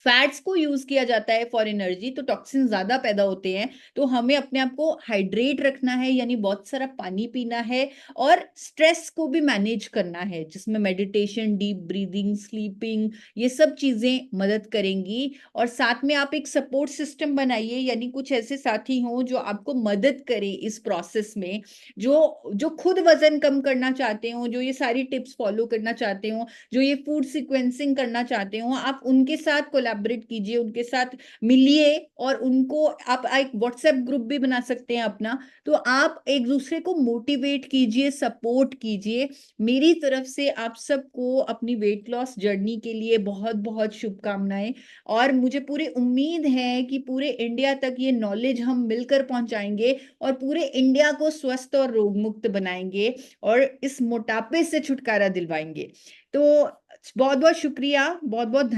A: फैट्स को यूज किया जाता है फॉर एनर्जी, तो टॉक्सिन ज्यादा पैदा होते हैं। तो हमें अपने आप को हाइड्रेट रखना है, यानी बहुत सारा पानी पीना है, और स्ट्रेस को भी मैनेज करना है, जिसमें मेडिटेशन, डीप ब्रीदिंग, स्लीपिंग, ये सब चीजें मदद करेंगी। और साथ में आप एक सपोर्ट सिस्टम बनाइए, यानी कुछ ऐसे साथी हों जो आपको मदद करें इस प्रोसेस में, जो खुद वजन कम करना चाहते हो, जो ये सारी टिप्स फॉलो करना चाहते हो, जो ये फूड सीक्वेंसिंग करना चाहते हो, आप उनके साथ कोलैबोरेट कीजिए, उनके साथ मिलिए और उनको आप एक व्हाट्सएप ग्रुप भी बना सकते हैं अपना, तो आप एक दूसरे को मोटिवेट कीजिए, सपोर्ट कीजिए। मेरी तरफ से आप सबको अपनी वेट लॉस जर्नी के लिए बहुत बहुत शुभकामनाएं, और मुझे पूरी उम्मीद है कि पूरे इंडिया तक ये नॉलेज हम मिलकर पहुंचाएंगे और पूरे इंडिया को स्वस्थ और रोग मुक्त बनाएंगे और इस मोटापे से छुटकारा दिलवाएंगे। तो बहुत बहुत शुक्रिया, बहुत बहुत